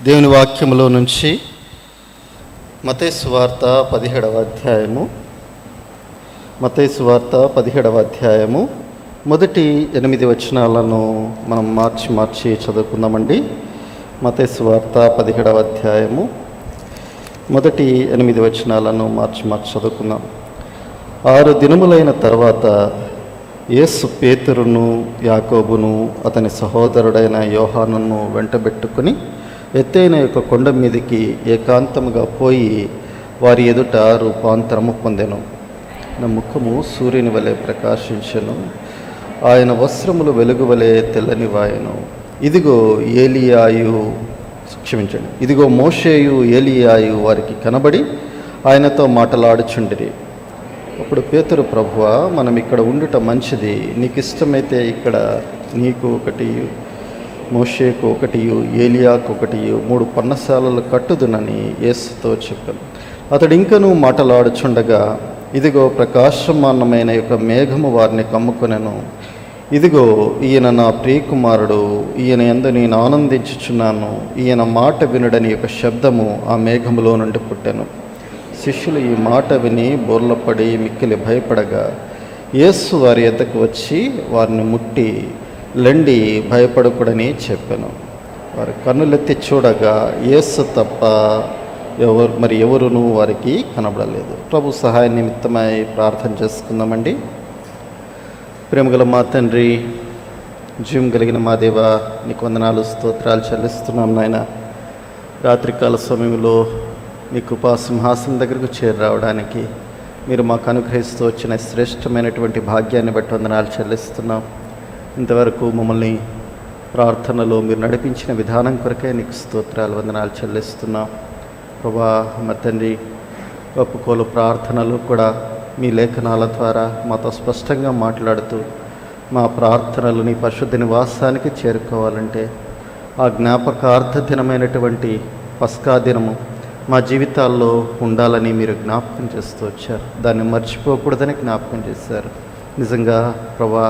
దేవుని వాక్యములో నుంచి మత్తయి సువార్త 17వ అధ్యాయము. మత్తయి సువార్త 17వ అధ్యాయము మొదటి 8 వచనాలను మనం మార్చి చదువుకుందామండి. మత్తయి సువార్త 17వ అధ్యాయము మొదటి 8 వచనాలను మార్చి చదువుకుందాం. 6 దినములైన తర్వాత యేసు పేతురును, యాకోబును, అతని సహోదరుడైన యోహానును వెంటబెట్టుకుని ఎత్తైన యొక్క కొండ మీదికి ఏకాంతముగా పోయి వారి ఎదుట రూపాంతరము పొందెను. నా ముఖము సూర్యుని వలె ప్రకాశించెను, ఆయన వస్త్రములు వెలుగు వలె తెల్లనివాయెను. ఇదిగో మోషేయు ఏలియాయు వారికి కనబడి ఆయనతో మాటలాడుచుండిరి. అప్పుడు పేతురు, ప్రభువా, మనం ఇక్కడ ఉండుట మంచిది. నీకు ఇష్టమైతే ఇక్కడ నీకు ఒకటి, మోషేకు ఒకటియు, ఏలియాకు ఒకటియు 3 పన్నశాలలు కట్టుదునని యేసుతో చెప్పాను. అతడు ఇంకనూ మాటలాడుచుండగా ఇదిగో ప్రకాశమానమైన యొక్క మేఘము వారిని కమ్ముకొనెను. ఇదిగో ఈయన నా ప్రియకుమారుడు, ఈయన యందు నేను ఆనందించుచున్నాను, ఈయన మాట వినుడని యొక్క శబ్దము ఆ మేఘములో నుండి పుట్టెను. శిష్యులు ఈ మాట విని బోర్లపడి మిక్కిలి భయపడగా యేసు వారి యొద్దకు వచ్చి వారిని ముట్టి, లెండి, భయపడకూడని చెప్పాను. వారి కన్నులెత్తి చూడగా యేసు తప్ప ఎవరునూ వారికి కనబడలేదు. ప్రభు సహాయ నిమిత్తమై ప్రార్థన చేసుకుందామండి. ప్రేమగల మా తండ్రి, జీవం కలిగిన మా దేవ, నీకు వందనాలు, స్తోత్రాలు చెల్లిస్తున్నాం నాయన. రాత్రికాల సమయంలో నీ కృపా సింహాసనం దగ్గరకు చేరి రావడానికి మీరు మాకు అనుగ్రహిస్తూ వచ్చిన శ్రేష్టమైనటువంటి భాగ్యాన్ని బట్టి వందనాలు చెల్లిస్తున్నాం. ఇంతవరకు మమ్మల్ని ప్రార్థనలో మీరు నడిపించిన విధానం కొరకే నీకు స్తోత్రాలు, వందనాలు చెల్లిస్తున్నాం. ప్రభా, మా తండ్రి, ఒప్పుకోలు ప్రార్థనలు కూడా మీ లేఖనాల ద్వారా మాతో స్పష్టంగా మాట్లాడుతూ మా ప్రార్థనలు నీ పరిశుద్ధ నివాసానికి చేరుకోవాలంటే ఆ జ్ఞాపకార్థ దినమైనటువంటి పస్కా దినము మా జీవితాల్లో ఉండాలని మీరు జ్ఞాపకం చేస్తూ వచ్చారు. దాన్ని మర్చిపోకూడదని జ్ఞాపకం చేశారు. నిజంగా ప్రభా,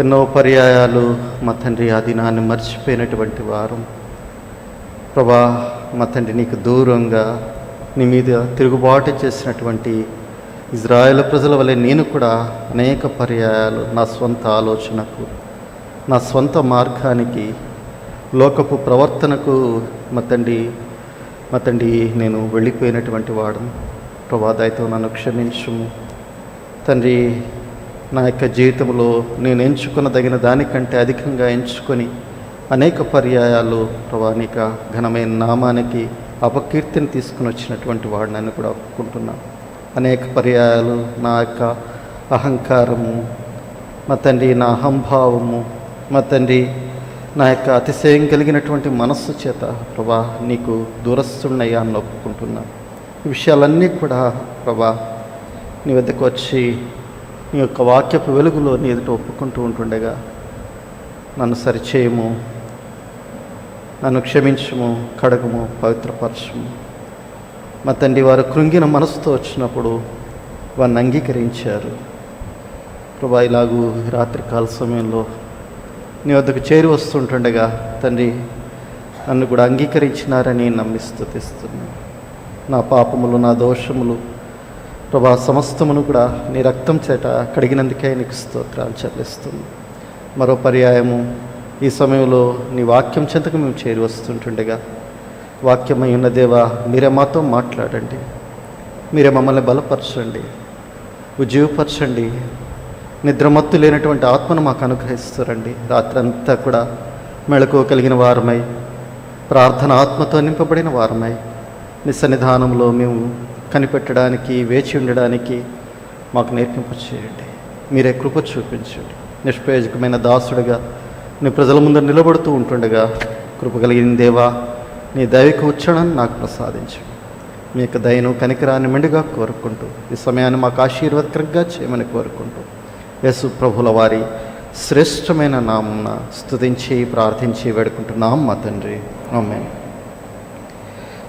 ఎన్నో పర్యాయాలు మా తండ్రి ఆ దినాన్ని మర్చిపోయినటువంటి వారం. ప్రభా, మా తండ్రి, నీకు దూరంగా నీ మీద తిరుగుబాటు చేసినటువంటి ఇజ్రాయేల్ ప్రజల వలె నేను కూడా అనేక పర్యాయాలు నా స్వంత ఆలోచనకు, నా స్వంత మార్గానికి, లోకపు ప్రవర్తనకు మా తండ్రి నేను వెళ్ళిపోయినటువంటి వాడను. ప్రభా, దయతో నన్ను క్షమించుము తండ్రి. నా యొక్క జీవితంలో నేను ఎంచుకున్నదగిన దానికంటే అధికంగా ఎంచుకొని అనేక పర్యాయాలు ప్రభా నీక ఘనమైన నామానికి అపకీర్తిని తీసుకుని వచ్చినటువంటి వాడిని కూడా ఒప్పుకుంటున్నాను. అనేక పర్యాయాలు నా యొక్క అహంకారము, మా తండ్రి, నా అహంభావము, మా తండ్రి, నా యొక్క అతిశయం కలిగినటువంటి మనస్సు చేత ప్రభా నీకు దూరస్తున్నయ్యా అని ఒప్పుకుంటున్నాను. ఈ విషయాలన్నీ కూడా ప్రభా నీ వద్దకు వచ్చి నీ యొక్క వాక్యపు వెలుగులో నీ ఎదుట ఒప్పుకుంటూ ఉంటుండగా నన్ను సరిచేయము, నన్ను క్షమించము, కడగము, పవిత్రపరచము. మా తండ్రి, వారు కృంగిన మనసుతో వచ్చినప్పుడు వారిని అంగీకరించారు. ప్రభా, ఇలాగూ రాత్రికాల సమయంలో నీ వద్దకు చేరి వస్తుంటుండగా తండ్రి నన్ను కూడా అంగీకరించినారని నమ్మి స్తుతిస్తున్నాను. నా పాపములు, నా దోషములు ప్రభా సమస్తమును కూడా నీ రక్తం చేత కడిగినందుకే నీకు స్తోత్రాలు చెల్లిస్తుంది. మరో పర్యాయము ఈ సమయంలో నీ వాక్యం చెంతకు మేము చేరి వస్తుంటుండగా, వాక్యమై ఉన్న దేవా, మీరే మాతో మాట్లాడండి, మీరే మమ్మల్ని బలపరచండి, ఉజ్జీవపరచండి. నిద్రమత్తు లేనటువంటి ఆత్మను మాకు అనుగ్రహిస్తారండి. రాత్రంతా కూడా మెళకువ కలిగిన వారమై, ప్రార్థన ఆత్మతో నింపబడిన వారమై నీ సన్నిధానంలో మేము కనిపెట్టడానికి, వేచి ఉండడానికి మాకు నేర్పింపచేయండి. మీరే కృప చూపించండి. నిష్ప్రయోజకమైన దాసుడిగా నీ ప్రజల ముందు నిలబడుతూ ఉంటుండగా కృప కలిగిన దేవా, నీ దైవిక ఉచ్చారణను నాకు ప్రసాదించండి. మీ యొక్క దయను, కనికరాన్ని మెండుగా కోరుకుంటూ ఈ సమయాన్ని మాకు ఆశీర్వాదకరంగా చేయమని కోరుకుంటూ యేసు ప్రభుల వారి శ్రేష్టమైన నామమున స్తుతించి ప్రార్థించి వేడుకుంటున్నాం మా తండ్రి, ఆమేన్.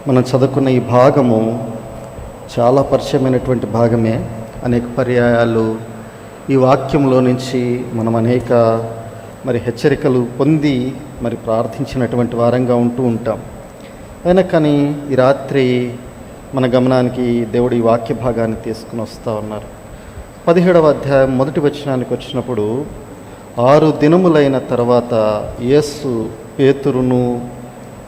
మనం చదువుకున్న ఈ భాగము చాలా పరిచయమైనటువంటి భాగమే. అనేక పర్యాయాలు ఈ వాక్యంలో నుంచి మనం అనేక హెచ్చరికలు పొంది ప్రార్థించినటువంటి వారంగా ఉంటూ ఉంటాం. అయినా కానీ ఈ రాత్రి మన గమనానికి దేవుడి వాక్య భాగాన్ని తీసుకుని వస్తూ ఉన్నారు. 17వ అధ్యాయం 1వ వచనానికి వచ్చినప్పుడు, 6 దినములైన తర్వాత యేసు పేతురును,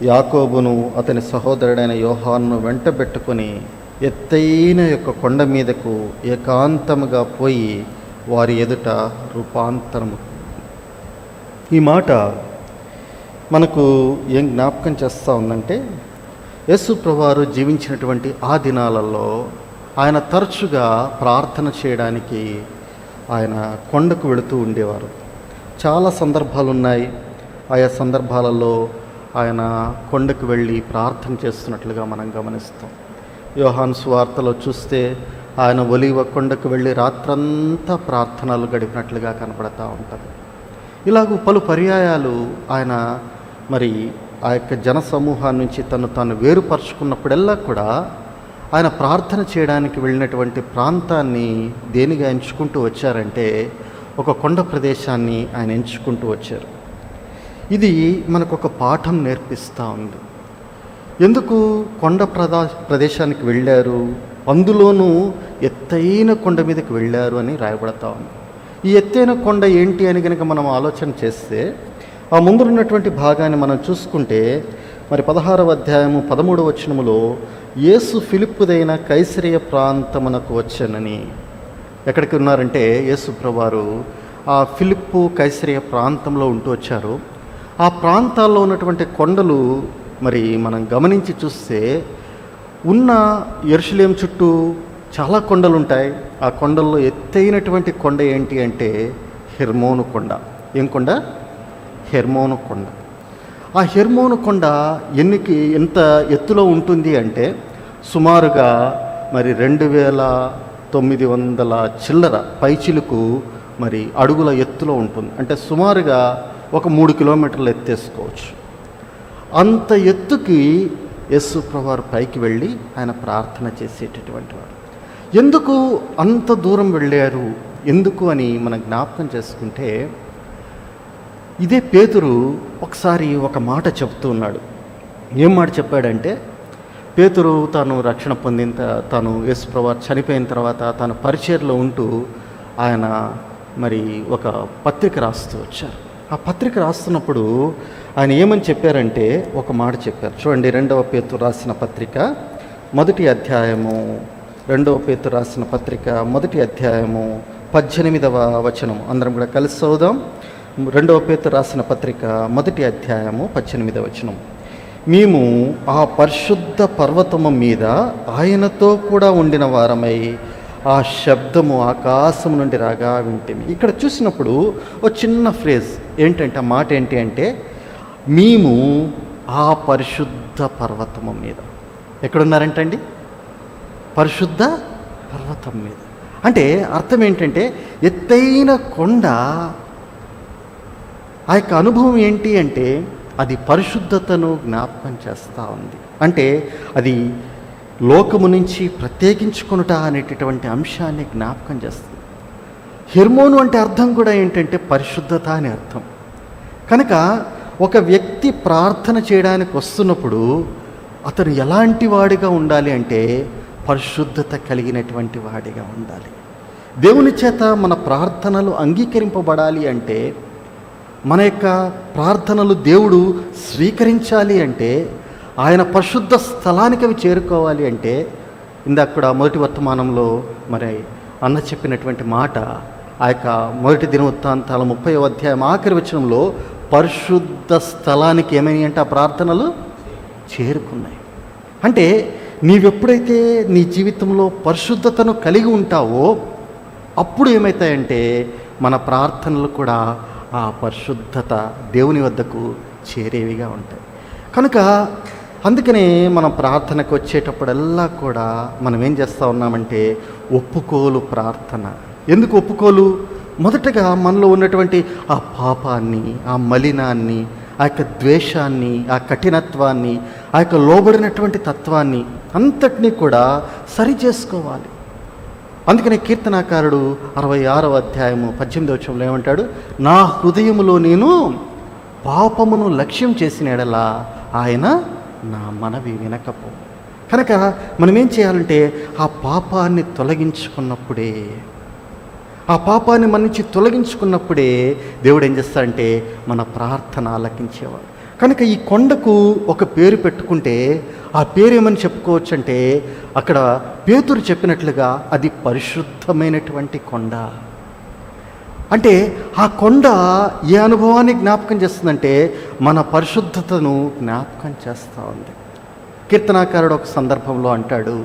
యాకోబును, అతని సహోదరుడైన యోహానును వెంటబెట్టుకొని ఎత్తైన యొక్క కొండ మీదకు ఏకాంతముగా పోయి వారి ఎదుట రూపాంతరము. ఈ మాట మనకు ఏం జ్ఞాపకం చేస్తూ ఉందంటే, యేసు ప్రభువారు జీవించినటువంటి ఆ దినాలలో ఆయన తరచుగా ప్రార్థన చేయడానికి ఆయన కొండకు వెళుతూ ఉండేవారు. చాలా సందర్భాలు ఉన్నాయి. ఆయా సందర్భాలలో ఆయన కొండకు వెళ్ళి ప్రార్థన చేస్తున్నట్లుగా మనం గమనిస్తాం. యోహాను సువార్తలో చూస్తే ఆయన ఒలీవ కొండకు వెళ్ళి రాత్రంతా ప్రార్థనలు గడిపినట్లుగా కనపడతా ఉంటుంది. ఇలాగూ పలు పర్యాయాలు ఆయన మరి ఆ యొక్క జన సమూహాన్ని నుంచి తాను వేరుపరుచుకున్నప్పుడల్లా కూడా ఆయన ప్రార్థన చేయడానికి వెళ్ళినటువంటి ప్రాంతాన్ని దేనిగా ఎంచుకుంటూ వచ్చారంటే, ఒక కొండ ప్రదేశాన్ని ఆయన ఎంచుకుంటూ వచ్చారు. ఇది మనకు ఒక పాఠం నేర్పిస్తూ ఉంది. ఎందుకు కొండ ప్రదేశానికి వెళ్ళారు, అందులోనూ ఎత్తైన కొండ మీదకి వెళ్ళారు అని రాయబడతా ఉంది. ఈ ఎత్తైన కొండ ఏంటి అని కనుక మనం ఆలోచన చేస్తే, ఆ ముందున్నటువంటి భాగాన్ని మనం చూసుకుంటే, మరి 16వ అధ్యాయము 13వ వచనములో యేసు ఫిలిప్పుదైన కైసరయ ప్రాంతమునకు వచ్చానని. ఎక్కడికి ఉన్నారంటే యేసు ప్రభువారు ఆ ఫిలిప్పు కైసరయ ప్రాంతంలో ఉంటూ వచ్చారు. ఆ ప్రాంతాల్లో ఉన్నటువంటి కొండలు మరి మనం గమనించి చూస్తే, ఉన్న యెరూషలేము చుట్టూ చాలా కొండలు ఉంటాయి. ఆ కొండల్లో ఎత్తైనటువంటి కొండ ఏంటి అంటే హెర్మోను కొండ. ఏం కొండ? హెర్మోను కొండ. ఆ హెర్మోను కొండ ఎంత ఎత్తులో ఉంటుంది అంటే సుమారుగా మరి 2900 చిల్లర పైచిలుకు మరి అడుగుల ఎత్తులో ఉంటుంది. అంటే సుమారుగా ఒక 3 కిలోమీటర్లు ఎత్తేసుకోవచ్చు. అంత ఎత్తుకి యేసు ప్రభువారు పైకి వెళ్ళి ఆయన ప్రార్థన చేసేటటువంటి వాడు. ఎందుకు అంత దూరం వెళ్ళారు, ఎందుకు అని మనం జ్ఞాపకం చేసుకుంటే, ఇదే పేతురు ఒకసారి ఒక మాట చెప్తూ ఉన్నాడు. ఏం మాట చెప్పాడంటే, పేతురు తాను రక్షణ తాను యేసు ప్రభువారు చనిపోయిన తర్వాత తాను పరిచర్యలో ఉంటూ ఆయన మరి ఒక పత్రిక రాస్తూ వచ్చారు. ఆ పత్రిక రాస్తున్నప్పుడు ఆయన ఏమని చెప్పారంటే ఒక మాట చెప్పారు. చూడండి, 2వ పేతురు రాసిన పత్రిక 1వ అధ్యాయము 2వ పేతురు రాసిన పత్రిక 1వ అధ్యాయము 18వ వచనం. అందరం కూడా కలిసి చదువుదాం. 2వ పేతురు రాసిన పత్రిక 1వ అధ్యాయము 18వ వచనం. మేము ఆ పరిశుద్ధ పర్వతము మీద ఆయనతో కూడా ఉండిన వారమై ఆ శబ్దము ఆకాశం నుండి రాగా వింటిమి. ఇక్కడ చూసినప్పుడు ఒక చిన్న ఫ్రేజ్ ఏంటంటే, ఆ మాట ఏంటి అంటే, మేము ఆ పరిశుద్ధ పర్వతము మీద. ఎక్కడున్నారంటండి? పరిశుద్ధ పర్వతం మీద. అంటే అర్థం ఏంటంటే, ఎత్తైన కొండ. ఆ యొక్క అనుభవం ఏంటి అంటే, అది పరిశుద్ధతను జ్ఞాపకం చేస్తూ ఉంది. అంటే అది లోకము నుంచి ప్రత్యేకించుకొనుట అనేటటువంటి అంశాన్ని జ్ఞాపకం చేస్తుంది. హెర్మోను అంటే అర్థం కూడా ఏంటంటే పరిశుద్ధత అని అర్థం. కనుక ఒక వ్యక్తి ప్రార్థన చేయడానికి వస్తున్నప్పుడు అతను ఎలాంటి వాడిగా ఉండాలి అంటే పరిశుద్ధత కలిగినటువంటి వాడిగా ఉండాలి. దేవుని చేత మన ప్రార్థనలు అంగీకరింపబడాలి అంటే, మన యొక్క ప్రార్థనలు దేవుడు స్వీకరించాలి అంటే, ఆయన పరిశుద్ధ స్థలానికి అవి చేరుకోవాలి అంటే, ఇందాక కూడా మొదటి వర్తమానంలో మరి అన్న చెప్పినటువంటి మాట, ఆ యొక్క మొదటి దినవృత్తాంతాల 30వ అధ్యాయం ఆఖరి వచనంలో పరిశుద్ధ స్థలానికి ఏమైనాయి అంటే ఆ ప్రార్థనలు చేరుకున్నాయి. అంటే నీవెప్పుడైతే నీ జీవితంలో పరిశుద్ధతను కలిగి ఉంటావో అప్పుడు ఏమవుతాయంటే మన ప్రార్థనలు కూడా ఆ పరిశుద్ధత దేవుని వద్దకు చేరేవిగా ఉంటాయి. కనుక అందుకనే మనం ప్రార్థనకు వచ్చేటప్పుడల్లా కూడా మనం ఏం చేస్తూ ఉన్నామంటే ఒప్పుకోలు ప్రార్థన. ఎందుకు ఒప్పుకోలు? మొదటగా మనలో ఉన్నటువంటి ఆ పాపాన్ని, ఆ మలినాన్ని, ఆ యొక్క ద్వేషాన్ని, ఆ కఠినత్వాన్ని, ఆ యొక్క లోబడినటువంటి తత్వాన్ని అంతటినీ కూడా సరి చేసుకోవాలి. అందుకనే కీర్తనాకారుడు 66వ అధ్యాయము 18వ వచనంలో ఏమంటాడు? నా హృదయములో నేను పాపమును లక్ష్యం చేసిన ఎడల ఆయన నా మనవి వినకపో. కనుక మనం ఏం చేయాలంటే ఆ పాపాన్ని తొలగించుకున్నప్పుడే, ఆ పాపాన్ని మన నుంచి తొలగించుకున్నప్పుడే దేవుడు ఏం చేస్తాడంటే మన ప్రార్థన ఆలకించేవాడు. కనుక ఈ కొండకు ఒక పేరు పెట్టుకుంటే ఆ పేరు ఏమని చెప్పుకోవచ్చు అంటే, అక్కడ పేతురు చెప్పినట్లుగా అది పరిశుద్ధమైనటువంటి కొండ. అంటే ఆ కొండ ఏ అనుభవాన్ని జ్ఞాపకం చేస్తుందంటే మన పరిశుద్ధతను జ్ఞాపకం చేస్తూ ఉంది. కీర్తనాకారుడు ఒక సందర్భంలో అంటాడు,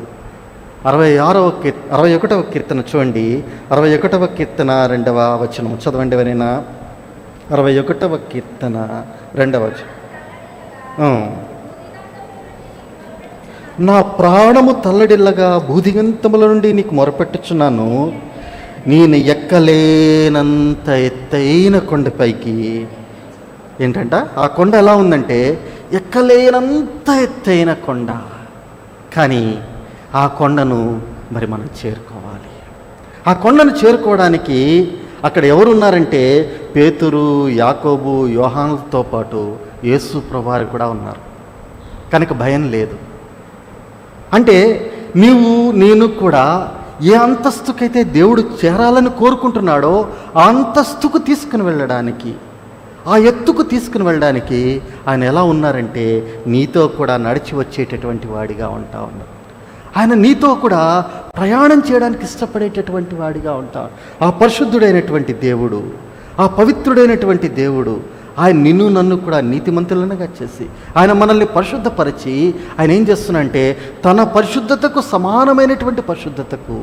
61వ కీర్తన చూడండి, 61వ కీర్తన 2వ వచనం చదవండి ఎవరైనా. 61వ కీర్తన 2వ వచనం. నా ప్రాణము తల్లడిల్లగా భూదిగంతముల నుండి నీకు మొరపెట్టుచున్నాను, నేను ఎక్కలేనంత ఎత్తైన కొండపైకి. ఏంటంట ఆ కొండ ఎలా ఉందంటే ఎక్కలేనంత ఎత్తైన కొండ. కానీ ఆ కొండను మరి మనం చేరుకోవాలి. ఆ కొండను చేరుకోవడానికి అక్కడ ఎవరున్నారంటే పేతురు, యాకోబు, యోహానులతో పాటు యేసు ప్రభువారు కూడా ఉన్నారు. కనుక భయం లేదు. అంటే నీవు నేను కూడా ఏ అంతస్తుకైతే దేవుడు చేరాలని కోరుకుంటున్నాడో ఆ అంతస్తుకు తీసుకుని వెళ్ళడానికి, ఆ ఎత్తుకు తీసుకుని వెళ్ళడానికి ఆయన ఎలా ఉన్నారంటే నీతో కూడా నడిచి వచ్చేటటువంటి వాడిగా ఉంటా ఉన్నారు. ఆయన నీతో కూడా ప్రయాణం చేయడానికి ఇష్టపడేటటువంటి వాడిగా ఉంటాడు. ఆ పరిశుద్ధుడైనటువంటి దేవుడు, ఆ పవిత్రుడైనటువంటి దేవుడు ఆయన నిన్ను నన్ను కూడా నీతిమంతులనుగా చేసి ఆయన మనల్ని పరిశుద్ధపరిచి ఆయన ఏం చేస్తున్నాడంటే తన పరిశుద్ధతకు సమానమైనటువంటి పరిశుద్ధతకు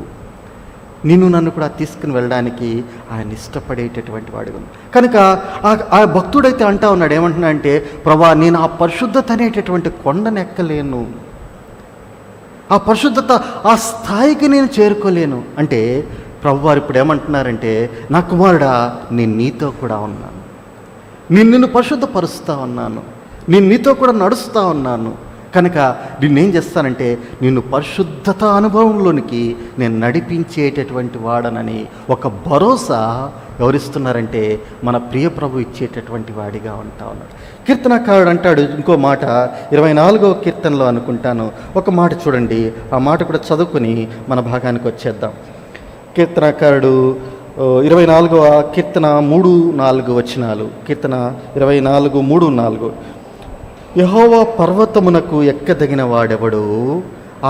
నిన్ను నన్ను కూడా తీసుకుని వెళ్ళడానికి ఆయన ఇష్టపడేటటువంటి వాడిగా ఉంది. కనుక ఆ భక్తుడైతే అంటా ఉన్నాడు, ఏమంటున్నా అంటే ప్రభా నేను ఆ పరిశుద్ధత అనేటటువంటి కొండను ఎక్కలేను, ఆ పరిశుద్ధత ఆ స్థాయికి నేను చేరుకోలేను అంటే ప్రభువారు ఇప్పుడు ఏమంటున్నారంటే నా కుమారుడా నేను నీతో కూడా ఉన్నాను, నేను నిన్ను పరిశుద్ధపరుస్తూ ఉన్నాను, నేను నీతో కూడా నడుస్తూ ఉన్నాను. కనుక నిన్నేం చేస్తానంటే నిన్ను పరిశుద్ధత అనుభవంలోనికి నేను నడిపించేటటువంటి వాడనని ఒక భరోసా ఎవరిస్తున్నారంటే మన ప్రియ ప్రభు ఇచ్చేటటువంటి వాడిగా ఉంటా ఉన్నాడు. కీర్తనకారుడు అంటాడు ఇంకో మాట, 24వ కీర్తనలో అనుకుంటాను ఒక మాట చూడండి, ఆ మాట కూడా చదువుకుని మన భాగానికి వచ్చేద్దాం. కీర్తనకారుడు 24వ కీర్తన 3-4 వచనాలు. కీర్తన 24:3-4. యెహోవా పర్వతమునకు ఎక్కదగిన వాడెవడు,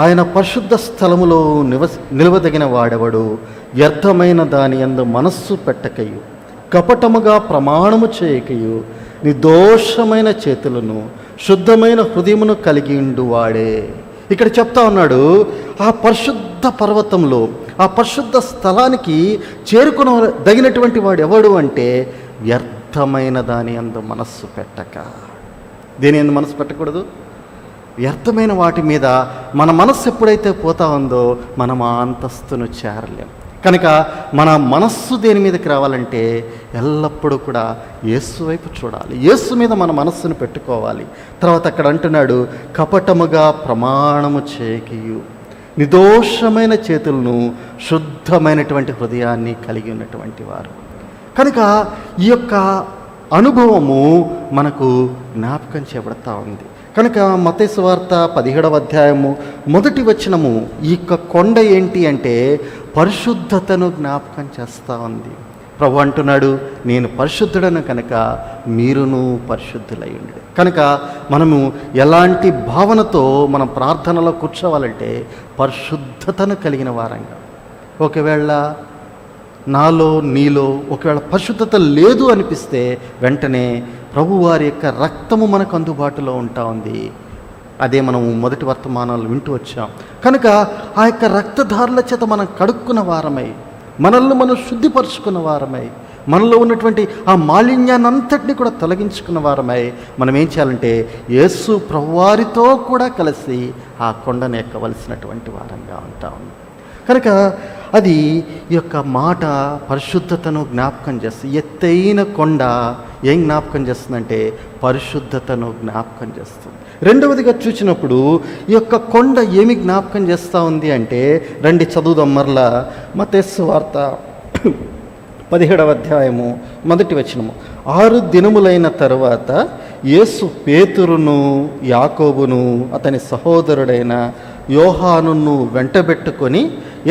ఆయన పరిశుద్ధ స్థలములో నిలవదగిన వాడెవడు, వ్యర్థమైన దాని యందు మనస్సు పెట్టకయు కపటముగా ప్రమాణము చేయకయు నిర్దోషమైన చేతులను శుద్ధమైన హృదయమును కలిగి ఉండు వాడే. ఇక్కడ చెప్తా ఉన్నాడు ఆ పరిశుద్ధ పర్వతంలో ఆ పరిశుద్ధ స్థలానికి చేరుకునదగినటువంటి వాడు ఎవడు అంటే వ్యర్థమైన దాని యందు మనస్సు పెట్టక. దేని యందు మనసు పెట్టకూడదు? వ్యర్థమైన వాటి మీద మన మనస్సు ఎప్పుడైతే పోతా ఉందో మనం ఆ అంతస్తును చేరలేం. కనుక మన మనస్సు దేని మీదకి రావాలంటే ఎల్లప్పుడూ కూడా యేసు వైపు చూడాలి, యేసు మీద మన మనస్సును పెట్టుకోవాలి. తర్వాత అక్కడ అంటున్నాడు కపటముగా ప్రమాణము చేయకయు నిర్దోషమైన చేతులను శుద్ధమైనటువంటి హృదయాన్ని కలిగి ఉన్నటువంటి వారు. కనుక ఈ యొక్క అనుభవము మనకు జ్ఞాపకం చేయబడతా ఉంది. కనుక మత్తయి సువార్త 17వ అధ్యాయము 1వ వచనము ఈ యొక్క కొండ ఏంటి అంటే పరిశుద్ధతను జ్ఞాపకం చేస్తూ ఉంది. ప్రభు అంటున్నాడు నేను పరిశుద్ధుడను కనుక మీరును పరిశుద్ధులై ఉండు. కనుక మనము ఎలాంటి భావనతో మనం ప్రార్థనలో కూర్చోవాలంటే పరిశుద్ధతను కలిగిన వారంగా. ఒకవేళ నాలో నీలో ఒకవేళ పరిశుద్ధత లేదు అనిపిస్తే వెంటనే ప్రభువారి యొక్క రక్తము మనకు అందుబాటులో ఉంటా ఉంది. అదే మనము మొదటి వర్తమానాలు వింటూ వచ్చాం. కనుక ఆ యొక్క రక్తధారుల చేత మనం కడుక్కున్న వారమై మనల్ని మనం శుద్ధిపరుచుకున్న వారమై మనలో ఉన్నటువంటి ఆ మాలిన్యాన్ని అంతటినీ కూడా తొలగించుకున్న వారమై మనం ఏం చేయాలంటే యేసు ప్రభువారితో కూడా కలిసి ఆ కొండను ఎక్కవలసినటువంటి వారంగా ఉంటాం. కనుక అది ఈ యొక్క మాట పరిశుద్ధతను జ్ఞాపకం చేస్తుంది. ఎత్తైన కొండ ఏం జ్ఞాపకం చేస్తుందంటే పరిశుద్ధతను జ్ఞాపకం చేస్తుంది. రెండవదిగా చూసినప్పుడు ఈ యొక్క కొండ ఏమి జ్ఞాపకం చేస్తూ ఉంది అంటే రండి చదువుదాం మరలా. మత్తయి సువార్త 17వ అధ్యాయము 1వ వచనము. 6 దినములైన తరువాత యేసు పేతురును, యాకోబును, అతని సహోదరుడైన యోహానును వెంటబెట్టుకొని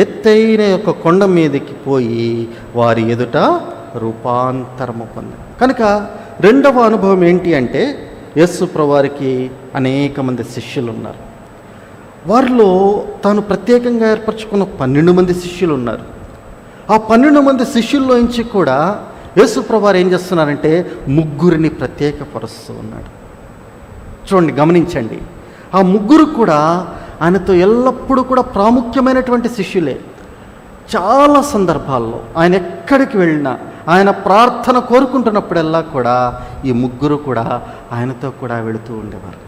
ఎత్తైన యొక్క కొండ మీదకి పోయి వారి ఎదుట రూపాంతరము పొందారు. కనుక రెండవ అనుభవం ఏంటి అంటే, యేసు ప్రభువారికి అనేక మంది శిష్యులు ఉన్నారు. వారిలో తాను ప్రత్యేకంగా ఏర్పరచుకున్న 12 మంది శిష్యులు ఉన్నారు. ఆ 12 మంది శిష్యుల్లోంచి కూడా యేసు ప్రభువారు ఏం చేస్తున్నారంటే ముగ్గురిని ప్రత్యేకపరుస్తూ ఉన్నాడు. చూడండి, గమనించండి. ఆ ముగ్గురు కూడా ఆయనతో ఎల్లప్పుడూ కూడా ప్రాముఖ్యమైనటువంటి శిష్యులే. చాలా సందర్భాల్లో ఆయన ఎక్కడికి వెళ్ళినా, ఆయన ప్రార్థన కోరుకుంటున్నప్పుడల్లా కూడా ఈ ముగ్గురు కూడా ఆయనతో కూడా వెళుతూ ఉండేవారు.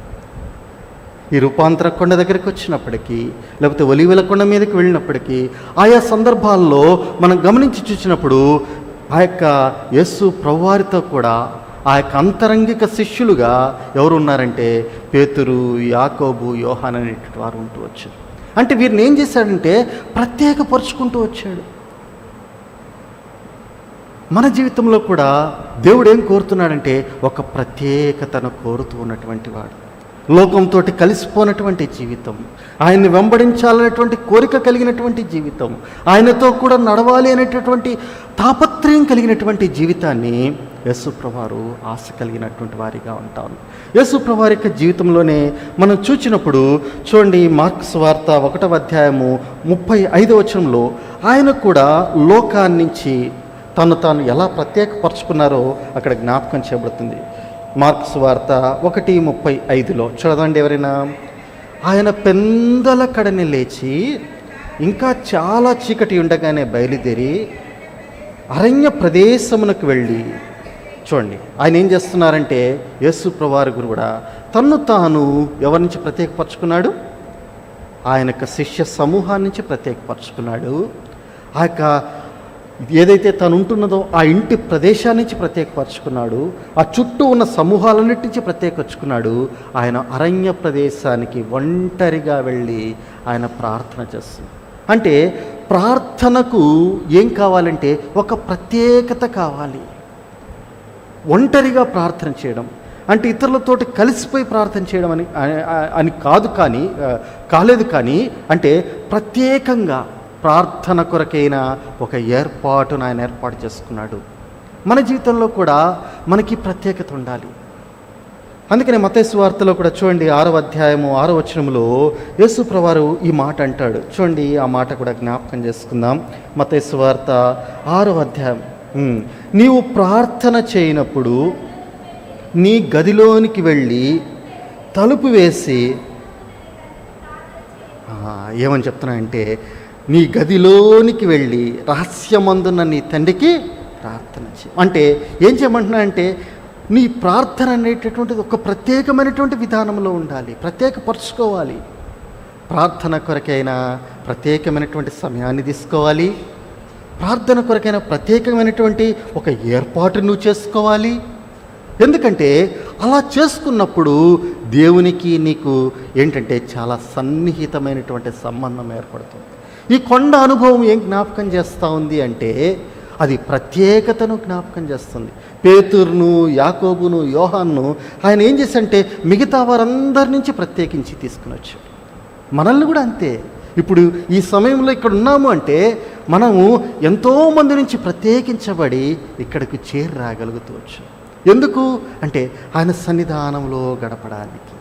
ఈ రూపాంతర కొండ దగ్గరికి వచ్చినప్పటికీ, లేకపోతే ఒలీవల కొండ మీదకి వెళ్ళినప్పటికీ, ఆయా సందర్భాల్లో మనం గమనించి చూసినప్పుడు ఆ యొక్క యేసు ప్రభువారితో కూడా ఆ యొక్క అంతరంగిక శిష్యులుగా ఎవరు ఉన్నారంటే పేతురు, యాకోబు, యోహాను అనేటువంటి వారు ఉంటూ వచ్చారు. అంటే వీరిని ఏం చేశాడంటే ప్రత్యేకపరుచుకుంటూ వచ్చాడు. మన జీవితంలో కూడా దేవుడు ఏం కోరుతున్నాడంటే ఒక ప్రత్యేకతను కోరుతూ ఉన్నటువంటి వాడు. లోకంతో కలిసిపోయినటువంటి జీవితం, ఆయన్ని వెంబడించాలనేటువంటి కోరిక కలిగినటువంటి జీవితం, ఆయనతో కూడా నడవాలి అనేటటువంటి తాపత్రయం కలిగినటువంటి జీవితాన్ని యేసు ప్రభువారు ఆశ కలిగినటువంటి వారిగా ఉంటాను. యేసు ప్రభువారి యొక్క జీవితంలోనే మనం చూసినప్పుడు చూడండి, మార్కు సువార్త 1వ అధ్యాయము 35వ వచనంలో ఆయన కూడా లోకాన్నించి తాను ఎలా ప్రత్యేకపరుచుకున్నారో అక్కడ జ్ఞాపకం చేయబడుతుంది. మార్కు సువార్త 1:35లో చూడండి. ఎవరైనా ఆయన పెందల కడని లేచి ఇంకా చాలా చీకటి ఉండగానే బయలుదేరి అరణ్య ప్రదేశమునకు వెళ్ళి, చూడండి ఆయన ఏం చేస్తున్నారంటే యేసు ప్రభువారు కూడా తన్ను తాను ఎవరి నుంచి ప్రత్యేకపరుచుకున్నాడు? ఆయన యొక్క శిష్య సమూహాన్ని నుంచి ప్రత్యేకపరుచుకున్నాడు. ఆ యొక్క ఏదైతే తను ఉంటున్నదో ఆ ఇంటి ప్రదేశాన్ని నుంచి ప్రత్యేకపరుచుకున్నాడు. ఆ చుట్టూ ఉన్న సమూహాలన్నిటి నుంచి ప్రత్యేకపరుచుకున్నాడు. ఆయన అరణ్య ప్రదేశానికి ఒంటరిగా వెళ్ళి ఆయన ప్రార్థన చేస్తుంది. అంటే ప్రార్థనకు ఏం కావాలంటే ఒక ప్రత్యేకత కావాలి. ఒంటరిగా ప్రార్థన చేయడం అంటే ఇతరులతోటి కలిసిపోయి ప్రార్థన చేయడం అని కాలేదు కానీ అంటే ప్రత్యేకంగా ప్రార్థన కొరకైన ఒక ఏర్పాటును ఆయన ఏర్పాటు చేసుకున్నాడు. మన జీవితంలో కూడా మనకి ప్రత్యేకత ఉండాలి. అందుకనే మత్తయి సువార్తలో కూడా చూడండి 6వ అధ్యాయము 6వ వచనంలో యేసు ప్రభువారు ఈ మాట అంటాడు. చూడండి, ఆ మాట కూడా జ్ఞాపకం చేసుకుందాం. మత్తయి సువార్త 6వ అధ్యాయం, నీవు ప్రార్థన చేయనప్పుడు నీ గదిలోనికి వెళ్ళి తలుపు వేసి, ఏమని చెప్తున్నానంటే నీ గదిలోనికి వెళ్ళి రహస్యమందున్న నీ తండ్రికి ప్రార్థన చేయి. అంటే ఏం చేయమంటున్నా అంటే నీ ప్రార్థన అనేటటువంటిది ఒక ప్రత్యేకమైనటువంటి విధానంలో ఉండాలి, ప్రత్యేకపరుచుకోవాలి. ప్రార్థన కొరకైనా ప్రత్యేకమైనటువంటి సమయాన్ని తీసుకోవాలి. ప్రార్థన కొరకైనా ప్రత్యేకమైనటువంటి ఒక ఏర్పాటు నువ్వు చేసుకోవాలి. ఎందుకంటే అలా చేసుకున్నప్పుడు దేవునికి నీకు ఏంటంటే చాలా సన్నిహితమైనటువంటి సంబంధం ఏర్పడుతుంది. ఈ కొండ అనుభవం ఏం జ్ఞాపకం చేస్తూ ఉంది అంటే అది ప్రత్యేకతను జ్ఞాపకం చేస్తుంది. పేతురును, యాకోబును, యోహాన్ను ఆయన ఏం చేశాడంటే మిగతా వారందరి నుంచి ప్రత్యేకించి తీసుకుని వచ్చాడు. మనల్ని కూడా అంతే. ఇప్పుడు ఈ సమయంలో ఇక్కడ ఉన్నాము అంటే మనము ఎంతోమంది నుంచి ప్రత్యేకించబడి ఇక్కడికి చేరి రాగలుగుతూ వచ్చాం. ఎందుకు అంటే ఆయన సన్నిధానంలో గడపడానికి,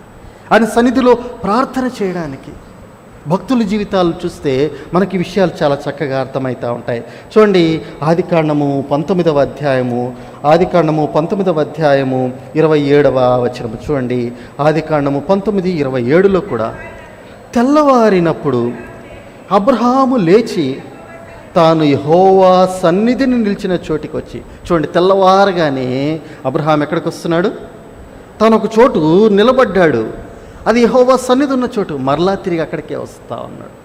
ఆయన సన్నిధిలో ప్రార్థన చేయడానికి. భక్తుల జీవితాలు చూస్తే మనకి విషయాలు చాలా చక్కగా అర్థమవుతూ ఉంటాయి. చూడండి, ఆదికాండము 19వ అధ్యాయము 27వ వచనము చూడండి. ఆదికాండము 19:27లో కూడా తెల్లవారినప్పుడు అబ్రహాము లేచి తాను యెహోవా సన్నిధిని నిలిచిన చోటికి వచ్చి, చూడండి తెల్లవారగానే అబ్రహాం ఎక్కడికి వస్తున్నాడు? తాను ఒక చోటు నిలబడ్డాడు, అది యెహోవా సన్నిధి ఉన్న చోటు. మరలా తిరిగి అక్కడికే వస్తూ ఉన్నాడు.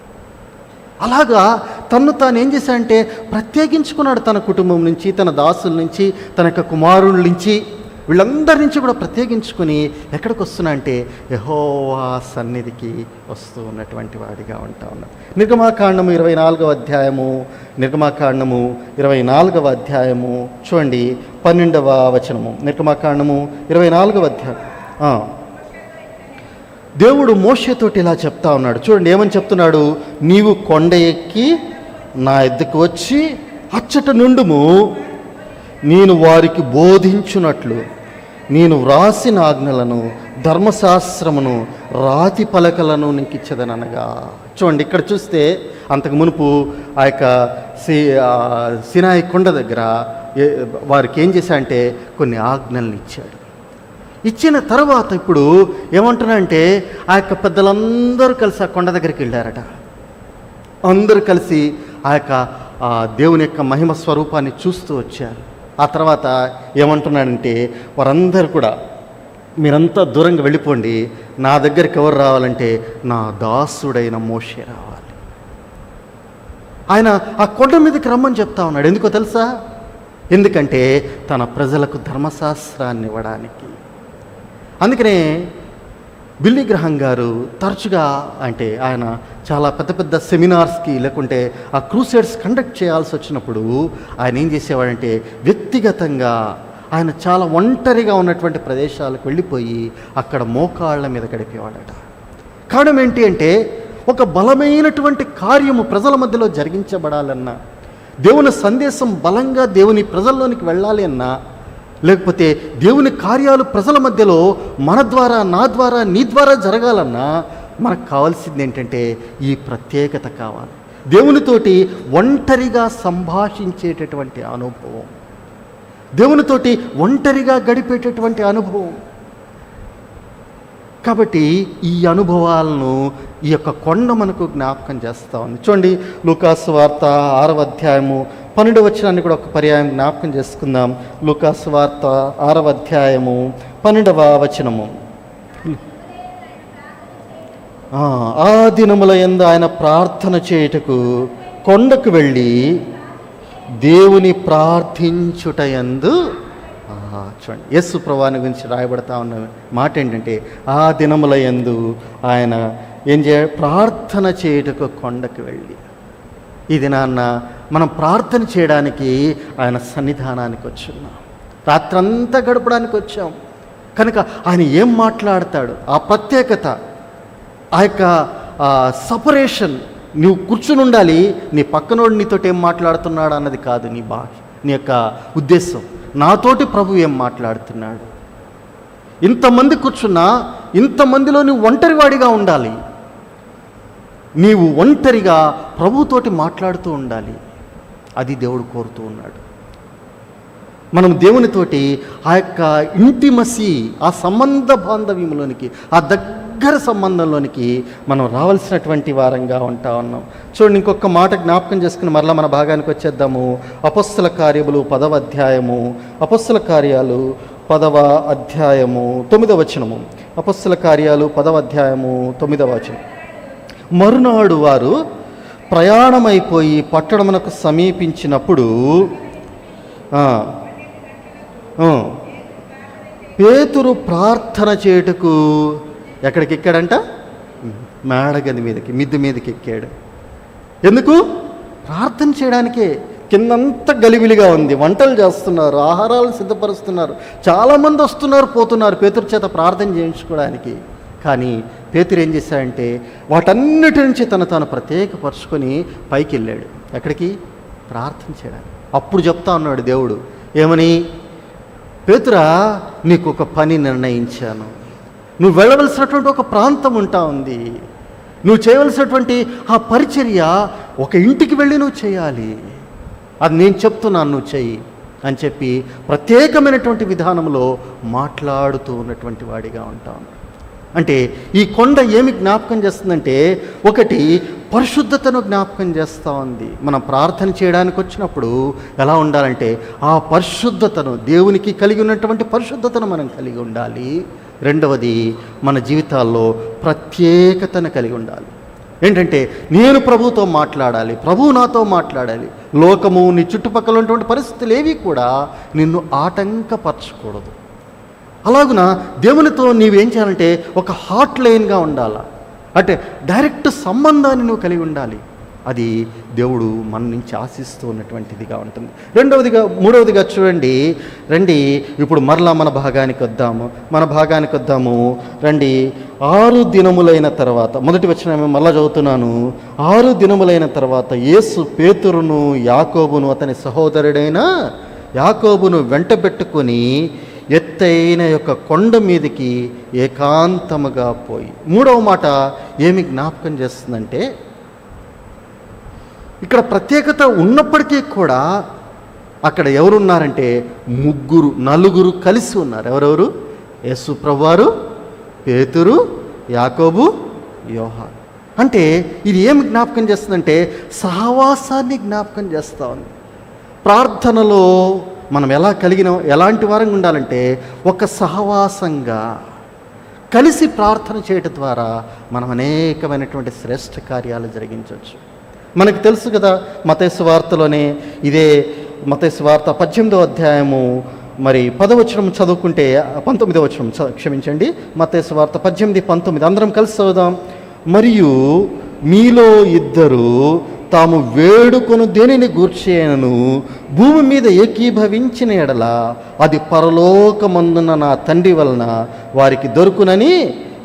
అలాగా తను తాను ఏం చేశాడంటే ప్రత్యేకించుకున్నాడు. తన కుటుంబం నుంచి, తన దాసుల నుంచి, తన యొక్క కుమారుల నుంచి, వీళ్ళందరి నుంచి కూడా ప్రత్యేకించుకుని ఎక్కడికి వస్తున్నా అంటే యెహోవా సన్నిధికి వస్తూ ఉన్నటువంటి వాడిగా ఉంటా ఉన్నాడు. నిర్గమాకాండము 24వ అధ్యాయము చూడండి 12వ వచనము. నిర్గమాకాండము 24వ అధ్యాయం దేవుడు మోషేతోటి ఇలా చెప్తా ఉన్నాడు. చూడండి ఏమని చెప్తున్నాడు. నీవు కొండ ఎక్కి నా ఎద్దుకు వచ్చి అచ్చట నుండుము, నేను వారికి బోధించున్నట్లు నేను వ్రాసిన ఆజ్ఞలను ధర్మశాస్త్రమును రాతి పలకలను నీకు ఇచ్చేదనగా. చూడండి ఇక్కడ చూస్తే అంతకు మునుపు ఆ యొక్క సినాయి కొండ దగ్గర వారికి ఏం చేశాడంటే కొన్ని ఆజ్ఞలను ఇచ్చాడు. ఇచ్చిన తర్వాత ఇప్పుడు ఏమంటున్నాడంటే ఆ యొక్క పెద్దలందరూ కలిసి ఆ కొండ దగ్గరికి వెళ్ళారట. అందరూ కలిసి ఆ యొక్క దేవుని యొక్క మహిమ స్వరూపాన్ని చూస్తూ వచ్చారు. ఆ తర్వాత ఏమంటున్నాడంటే వారందరూ కూడా మీరంతా దూరంగా వెళ్ళిపోండి, నా దగ్గరికి ఎవరు రావాలంటే నా దాసుడైన మోషే రావాలి. ఆయన ఆ కొండ మీదకి రమ్మని చెప్తా ఉన్నాడు. ఎందుకో తెలుసా? ఎందుకంటే తన ప్రజలకు ధర్మశాస్త్రాన్ని ఇవ్వడానికి. అందుకనే బిల్లీ గ్రహం గారు తరచుగా అంటే ఆయన చాలా పెద్ద పెద్ద సెమినార్స్కి లేకుంటే ఆ క్రూసేడ్స్ కండక్ట్ చేయాల్సి వచ్చినప్పుడు ఆయన ఏం చేసేవాడంటే వ్యక్తిగతంగా ఆయన చాలా ఒంటరిగా ఉన్నటువంటి ప్రదేశాలకు వెళ్ళిపోయి అక్కడ మోకాళ్ళ మీద గడిపేవాడట. కారణం ఏంటి అంటే ఒక బలమైనటువంటి కార్యము ప్రజల మధ్యలో జరిగించబడాలన్నా, దేవుని సందేశం బలంగా దేవుని ప్రజల్లోనికి వెళ్ళాలి అన్నా, లేకపోతే దేవుని కార్యాలు ప్రజల మధ్యలో మన ద్వారా నా ద్వారా నీ ద్వారా జరగాలన్నా మనకు కావాల్సింది ఏంటంటే ఈ ప్రత్యేకత కావాలి. దేవునితోటి ఒంటరిగా సంభాషించేటటువంటి అనుభవం, దేవునితోటి ఒంటరిగా గడిపేటటువంటి అనుభవం. కాబట్టి ఈ అనుభవాలను ఈ యొక్క కొండ మనకు జ్ఞాపకం చేస్తూ ఉంది. చూడండి లూకాసు వార్త 6వ అధ్యాయము 12వ వచనాన్ని కూడా ఒక పర్యాయం జ్ఞాపకం చేసుకుందాం. లూకాసు వార్త 6వ అధ్యాయము 12వ వచనము. ఆ దినముల యందు ఆయన ప్రార్థన చేయుటకు కొండకు వెళ్ళి దేవుని ప్రార్థించుట యందు. చూడండి యేసు ప్రభువుని గురించి రాయబడతా ఉన్న మాట ఏంటంటే ఆ దినముల యందు ఆయన ఏం ప్రార్థన చేయుటకు కొండకు వెళ్ళి. ఈ దినాన్న మనం ప్రార్థన చేయడానికి ఆయన సన్నిధానానికి వచ్చున్నాం. రాత్రంతా గడపడానికి వచ్చాం కనుక ఆయన ఏం మాట్లాడతాడు, ఆ ప్రత్యేకత, ఆ యొక్క సపరేషన్, నువ్వు కూర్చుని ఉండాలి, నీ పక్కనోడు నీతోటి ఏం మాట్లాడుతున్నాడు అన్నది కాదు నీ నీ యొక్క ఉద్దేశం. నాతోటి ప్రభు ఏం మాట్లాడుతున్నాడు. ఇంతమంది కూర్చున్నా ఇంతమందిలో నువ్వు ఒంటరివాడిగా ఉండాలి, నీవు ఒంటరిగా ప్రభుతోటి మాట్లాడుతూ ఉండాలి. అది దేవుడు కోరుతూ ఉన్నాడు. మనం దేవునితోటి ఆ యొక్క ఇంటిమసీ, ఆ సంబంధ బాంధవ్యంలోనికి, ఆ దగ్గర సంబంధంలోనికి మనం రావాల్సినటువంటి వారంగా ఉంటా ఉన్నాం. చూడండి ఇంకొక మాట జ్ఞాపకం చేసుకుని మరలా మన భాగానికి వచ్చేద్దాము. అపొస్తల కార్యములు 10వ అధ్యాయము, అపొస్తల కార్యాలు 10వ అధ్యాయము 9వ వచనము. అపొస్తల కార్యాలు 10వ అధ్యాయము 9వ వచనం. మరునాడు వారు ప్రయాణమైపోయి పట్టణమునకు సమీపించినప్పుడు పేతురు ప్రార్థన చేయుటకు ఎక్కడికి ఎక్కాడంట? మేడగది మీదకి, మిద్దె మీదకి ఎక్కాడు. ఎందుకు? ప్రార్థన చేయడానికే. కిందంతా గలిబిలిగా ఉంది, వంటలు చేస్తున్నారు, ఆహారాలు సిద్ధపరుస్తున్నారు, చాలామంది వస్తున్నారు పోతున్నారు పేతురు చేత ప్రార్థన చేయించుకోవడానికి. కానీ పేతురు ఏం చేశాడంటే వాటన్నిటి నుంచి తాను ప్రత్యేకపరుచుకొని పైకి వెళ్ళాడు. ఎక్కడికి? ప్రార్థన చేయడానికి. అప్పుడు చెప్తా ఉన్నాడు దేవుడు ఏమని? పేతురా, నీకు ఒక పని నిర్ణయించాను. నువ్వు వెళ్ళవలసినటువంటి ఒక ప్రాంతం ఉంటా ఉంది, నువ్వు చేయవలసినటువంటి ఆ పరిచర్య ఒక ఇంటికి వెళ్ళి నువ్వు చేయాలి, అది నేను చెప్తున్నాను, నువ్వు చెయ్యి అని చెప్పి ప్రత్యేకమైనటువంటి విధానంలో మాట్లాడుతూ ఉన్నటువంటి వాడిగా ఉంటాను. అంటే ఈ కొండ ఏమి జ్ఞాపకం చేస్తుందంటే, ఒకటి పరిశుద్ధతను జ్ఞాపకం చేస్తూ ఉంది. మనం ప్రార్థన చేయడానికి వచ్చినప్పుడు ఎలా ఉండాలంటే ఆ పరిశుద్ధతను, దేవునికి కలిగి ఉన్నటువంటి పరిశుద్ధతను మనం కలిగి ఉండాలి. రెండవది మన జీవితాల్లో ప్రత్యేకతను కలిగి ఉండాలి. ఏంటంటే నేను ప్రభువుతో మాట్లాడాలి, ప్రభువు నాతో మాట్లాడాలి. లోకము, నీ చుట్టుపక్కల ఉన్నటువంటి పరిస్థితులు ఏవి కూడా నిన్ను ఆటంకపరచకూడదు. అలాగున దేవునితో నీవేం చేయాలంటే ఒక హాట్ లైన్గా ఉండాలి, అంటే డైరెక్ట్ సంబంధాన్ని నువ్వు కలిగి ఉండాలి. అది దేవుడు మన నుంచి ఆశిస్తూ ఉన్నటువంటిదిగా ఉంటుంది. మూడవదిగా చూడండి, రండి ఇప్పుడు మరలా మన భాగానికి వద్దాము. రండి, 6 దినములైన తర్వాత, మొదటి వచనం మళ్ళా చదువుతున్నాను. 6 దినములైన తర్వాత యేసు పేతురును యాకోబును అతని సహోదరుడైన యాకోబును వెంటబెట్టుకొని ఎత్తైన యొక్క కొండ మీదకి ఏకాంతముగా పోయి. మూడవ మాట ఏమి జ్ఞాపకం చేస్తుందంటే, ఇక్కడ ప్రత్యేకత ఉన్నప్పటికీ కూడా అక్కడ ఎవరున్నారంటే నలుగురు కలిసి ఉన్నారు. ఎవరెవరు? యేసు ప్రభువారు, పేతురు, యాకోబు, యోహాను. అంటే ఇది ఏమి జ్ఞాపకం చేస్తుందంటే సహవాసాన్ని జ్ఞాపకం చేస్తూ ఉంది. ప్రార్థనలో మనం ఎలాంటి వారంగా ఉండాలంటే ఒక సహవాసంగా కలిసి ప్రార్థన చేయటం ద్వారా మనం అనేకమైనటువంటి శ్రేష్ఠ కార్యాలు జరిగించవచ్చు. మనకు తెలుసు కదా, మత్తయి సువార్తలోనే ఇదే మత్తయి వార్త 18వ అధ్యాయము 10వ వచనం చదువుకుంటే 19వ వచనం క్షమించండి, మత్తయి సువార్త 18:19 అందరం కలిసి చదువుదాం. మరియు మీలో ఇద్దరు తాము వేడుకొను దేనిని గూర్చేయనను భూమి మీద ఏకీభవించిన ఎడల అది పరలోకమందున నా తండ్రి వలన వారికి దొరుకునని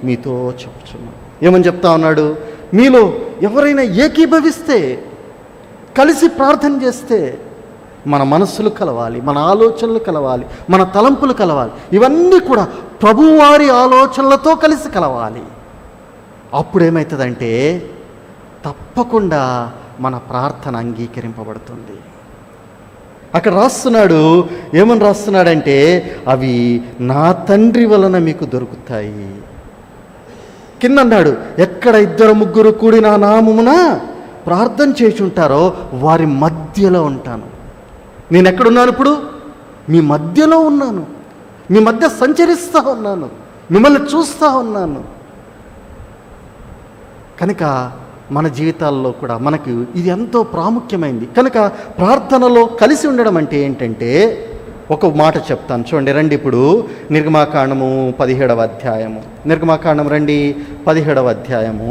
మీతో చెప్పుచున్నాను. ఏమని చెప్తా ఉన్నాడు? మీలో ఎవరైనా ఏకీభవిస్తే, కలిసి ప్రార్థన చేస్తే మన మనస్సులు కలవాలి, మన ఆలోచనలు కలవాలి, మన తలంపులు కలవాలి. ఇవన్నీ కూడా ప్రభువారి ఆలోచనలతో కలిసి కలవాలి. అప్పుడేమవుతుందంటే తప్పకుండా మన ప్రార్థన అంగీకరింపబడుతుంది. అక్కడ రాస్తున్నాడు, ఏమని రాస్తున్నాడంటే అవి నా తండ్రి వలన మీకు దొరుకుతాయి. కింద అన్నాడు, ఎక్కడ 2-3 కూడి నా నామమున ప్రార్థన చేస్తుంటారో వారి మధ్యలో ఉంటాను. నేను ఎక్కడున్నాను? ఇప్పుడు మీ మధ్యలో ఉన్నాను, మీ మధ్య సంచరిస్తూ ఉన్నాను, మిమ్మల్ని చూస్తూ ఉన్నాను. కనుక మన జీవితాల్లో కూడా మనకు ఇది ఎంతో ప్రాముఖ్యమైంది. కనుక ప్రార్థనలో కలిసి ఉండడం అంటే ఏంటంటే, ఒక మాట చెప్తాను చూడండి. రండి ఇప్పుడు నిర్గమాకాండము 17వ అధ్యాయము, నిర్గమాకాండం రండి 17వ అధ్యాయము,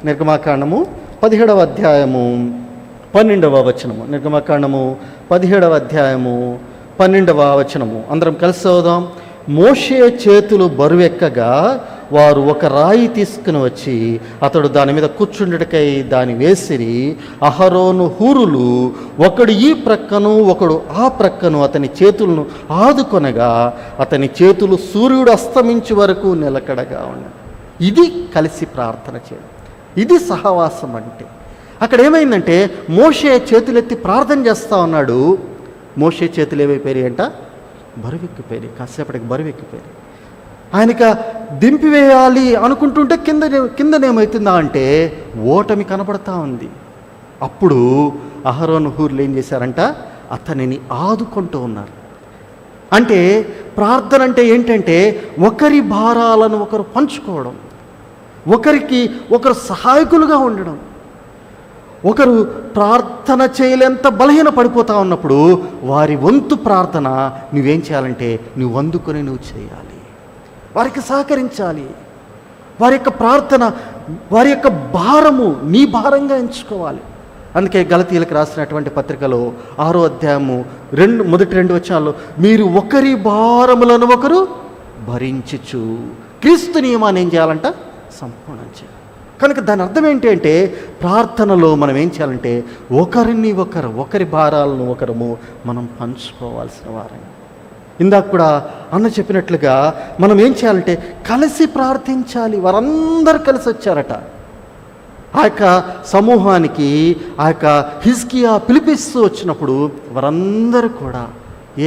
నిర్గమాకాండము 17వ అధ్యాయము 12వ వచనము, నిర్గమాకాండము 17వ అధ్యాయము 12వ వచనము అందరం కలిసి చదువుదాం. మోషే చేతులు బరువెక్కగా వారు ఒక రాయి తీసుకుని వచ్చి అతడు దాని మీద కూర్చుండుటకై దాన్ని వేసిరి. అహరోను హూరులు ఒకడు ఈ ప్రక్కను ఒకడు ఆ ప్రక్కను అతని చేతులను ఆదుకొనగా అతని చేతులు సూర్యుడు అస్తమించే వరకు నిలకడగా ఉన్నాయి. ఇది కలిసి ప్రార్థన చేయడం, ఇది సహవాసం అంటే. అక్కడ ఏమైందంటే మోషే చేతులెత్తి ప్రార్థన చేస్తూ ఉన్నాడు. మోషే చేతులు ఏమైపోయాయి అంట? బరువెక్కిపోయాయి. కాసేపటికి బరువెక్కిపోయాయి. ఆయనక దింపివేయాలి అనుకుంటుంటే కిందనేమవుతుందా అంటే ఓటమి కనపడతా ఉంది. అప్పుడు అహరోను హూర్లు ఏం చేశారంట? అతనిని ఆదుకుంటూ ఉన్నారు. అంటే ప్రార్థన అంటే ఏంటంటే ఒకరి భారాలను ఒకరు పంచుకోవడం, ఒకరికి ఒకరు సహాయకులుగా ఉండడం. ఒకరు ప్రార్థన చేయలేంత బలహీన పడిపోతూ ఉన్నప్పుడు వారి వంతు ప్రార్థన నువ్వేం చేయాలంటే నువ్వు అందుకొని నువ్వు చేయాలి, వారికి సహకరించాలి. వారి యొక్క ప్రార్థన, వారి యొక్క భారము నీ భారంగా ఎంచుకోవాలి. అందుకే గలతీయులకు రాసినటువంటి పత్రికలో 6వ అధ్యాయము మొదటి 2 వచనాల్లో మీరు ఒకరి భారములను ఒకరు భరించుచు క్రీస్తు నియమాన్ని ఏం చేయాలంట? సంపూర్ణం చేయాలి. కనుక దాని అర్థం ఏంటి అంటే ప్రార్థనలో మనం ఏం చేయాలంటే ఒకరి భారాలను ఒకరము మనం పంచుకోవాల్సిన వారంగా. ఇందాక కూడా అన్న చెప్పినట్లుగా మనం ఏం చేయాలంటే కలిసి ప్రార్థించాలి. వారందరూ కలిసి వచ్చారట ఆ యొక్క సమూహానికి. ఆ యొక్క హిజ్కియా పిలిపిస్తూ వచ్చినప్పుడు వారందరూ కూడా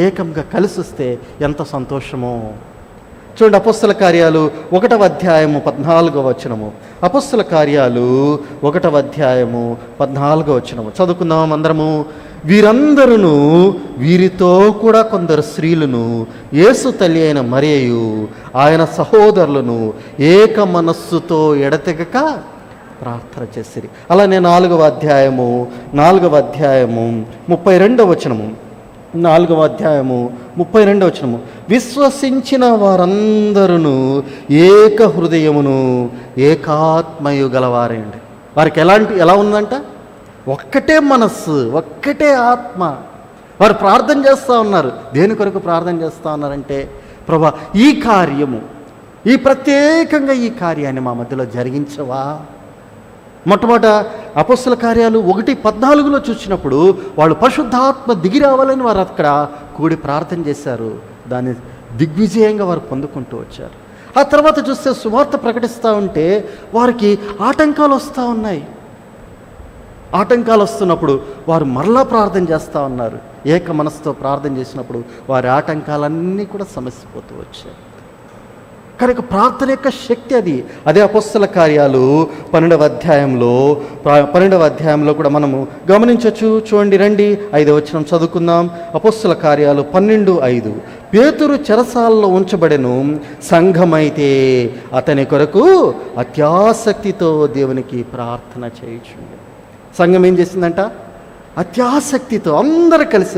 ఏకంగా కలిసి వస్తే ఎంత సంతోషమో. చూడండి, అపోస్తల కార్యాలు 1వ అధ్యాయము 14వ వచనము. అపోస్తల కార్యాలు 1వ అధ్యాయము 14వ వచనము చదువుకుందాం అందరము. వీరందరూ వీరితో కూడా కొందరు స్త్రీలను యేసు తల్లి అయిన మరియయు ఆయన సహోదరులను ఏక మనస్సుతో ఎడతెగక ప్రార్థన చేసిరి. అలానే 4వ అధ్యాయము 32వ వచనము, 4వ అధ్యాయము 32వ వచనము. విశ్వసించిన వారందరూ ఏక హృదయమును ఏకాత్మయు గలవారే అండి. వారికి ఎలా ఉందంట? ఒక్కటే మనస్సు, ఒక్కటే ఆత్మ. వారు ప్రార్థన చేస్తూ ఉన్నారు. దేని కొరకు ప్రార్థన చేస్తూ ఉన్నారంటే, ప్రభా ఈ కార్యము, ఈ ప్రత్యేకంగా ఈ కార్యాన్ని మా మధ్యలో జరిగించవా. మొట్టమొదట అపొస్తల కార్యాలు 1:14 చూసినప్పుడు వాళ్ళు పరిశుద్ధాత్మ దిగి రావాలని వారు అక్కడ కూడి ప్రార్థన చేశారు. దాన్ని దిగ్విజయంగా వారు పొందుకుంటూ వచ్చారు. ఆ తర్వాత చూస్తే సువార్త ప్రకటిస్తూ ఉంటే వారికి ఆటంకాలు వస్తూ ఉన్నాయి. ఆటంకాలు వస్తున్నప్పుడు వారు మరలా ప్రార్థన చేస్తూ ఉన్నారు. ఏక మనసుతో ప్రార్థన చేసినప్పుడు వారి ఆటంకాలన్నీ కూడా సమసిపోతూ వచ్చాయి. కనుక ప్రార్థన యొక్క శక్తి అది. అదే అపొస్తల కార్యాలు 12వ అధ్యాయంలో కూడా మనము గమనించవచ్చు. చూడండి, రండి 5వ వచనం చదువుకుందాం. అపొస్తల కార్యాలు 12:5. పేతురు చెరసాలలో ఉంచబడెను, సంఘమైతే అతని కొరకు అత్యాసక్తితో దేవునికి ప్రార్థన చేయుచుండెను. సంఘం ఏం చేసిందంట? అత్యాసక్తితో అందరూ కలిసి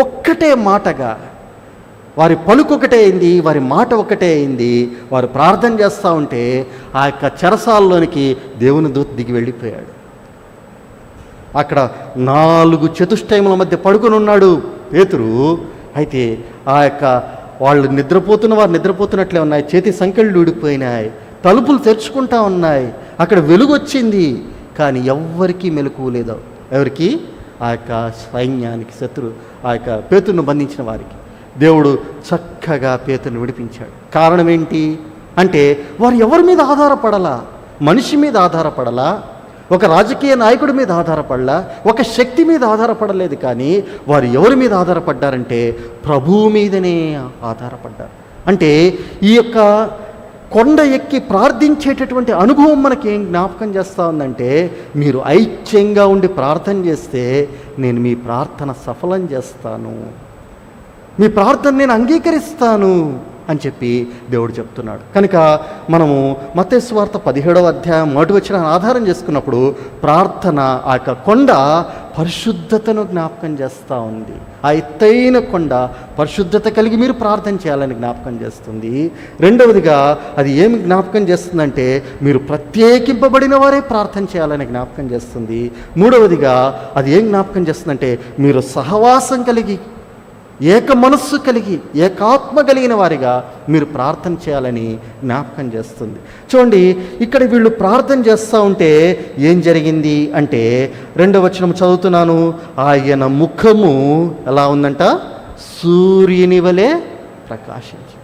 ఒక్కటే మాటగా, వారి పలుకు ఒకటే అయింది, వారి మాట ఒకటే అయింది. వారు ప్రార్థన చేస్తూ ఉంటే ఆ యొక్క చెరసాలలోనికి దేవుని దూత దిగి వెళ్ళిపోయాడు. అక్కడ 4 చతుష్టయముల మధ్య పడుకొని ఉన్నాడు పేతురు. అయితే ఆ యొక్క వాళ్ళు వారు నిద్రపోతున్నట్లే ఉన్నాయి. చేతి సంకెళ్ళు ఊడిపోయినాయి, తలుపులు తెరుచుకుంటా ఉన్నాయి. అక్కడ వెలుగు వచ్చింది, కానీ ఎవ్వరికీ మెలకువ లేదు. ఎవరికి? ఆ యొక్క సైన్యానికి, ఆ యొక్క పేతురును బంధించిన వారికి. దేవుడు చక్కగా పేతురును విడిపించాడు. కారణం ఏంటి అంటే, వారు ఎవరి మీద ఆధారపడలా, మనిషి మీద ఆధారపడలా, ఒక రాజకీయ నాయకుడి మీద ఆధారపడలా, ఒక శక్తి మీద ఆధారపడలేదు. కానీ వారు ఎవరి మీద ఆధారపడ్డారంటే ప్రభువు మీదనే ఆధారపడ్డారు. అంటే ఈ యొక్క కొండ ఎక్కి ప్రార్థించేటటువంటి అనుభవం మనకి ఏం జ్ఞాపకం చేస్తూ ఉందంటే, మీరు ఐక్యంగా ఉండి ప్రార్థన చేస్తే నేను మీ ప్రార్థన సఫలం చేస్తాను, మీ ప్రార్థన నేను అంగీకరిస్తాను అని చెప్పి దేవుడు చెప్తున్నాడు. కనుక మనము మత్తయి సువార్త 17వ అధ్యాయం 1వ వచనాన్ని ఆధారం చేసుకున్నప్పుడు ప్రార్థన ఆ యొక్క కొండ పరిశుద్ధతను జ్ఞాపకం చేస్తూ ఉంది. ఆ ఎత్తైన కొండ పరిశుద్ధత కలిగి మీరు ప్రార్థన చేయాలని జ్ఞాపకం చేస్తుంది. రెండవదిగా అది ఏమి జ్ఞాపకం చేస్తుందంటే, మీరు ప్రత్యేకింపబడిన వారే ప్రార్థన చేయాలని జ్ఞాపకం చేస్తుంది. మూడవదిగా అది ఏం జ్ఞాపకం చేస్తుందంటే, మీరు సహవాసం కలిగి, ఏక మనస్సు కలిగి, ఏకాత్మ కలిగిన వారిగా మీరు ప్రార్థన చేయాలని జ్ఞాపకం చేస్తుంది. చూడండి, ఇక్కడ వీళ్ళు ప్రార్థన చేస్తూ ఉంటే ఏం జరిగింది అంటే, 2వ వచనం చదువుతున్నాను. ఆయన ముఖము ఎలా ఉందంట? సూర్యుని వలె ప్రకాశించి.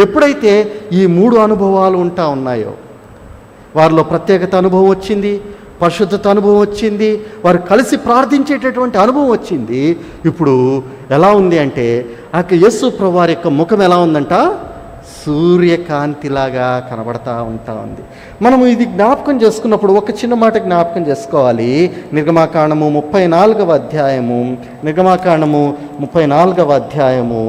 ఎప్పుడైతే ఈ 3 అనుభవాలు ఉంటా ఉన్నాయో, వారిలో ప్రత్యేకత అనుభవం వచ్చింది, పరిశుద్ధత అనుభవం వచ్చింది, వారు కలిసి ప్రార్థించేటటువంటి అనుభవం వచ్చింది. ఇప్పుడు ఎలా ఉంది అంటే, ఆ యేసు ప్రభువు వారి యొక్క ముఖం ఎలా ఉందంట? సూర్యకాంతిలాగా కనబడతా ఉంటా ఉంది. మనము ఇది జ్ఞాపకం చేసుకున్నప్పుడు ఒక చిన్న మాట జ్ఞాపకం చేసుకోవాలి. నిర్గమాకాండము 34వ అధ్యాయము, నిర్గమాకాండము 34వ అధ్యాయము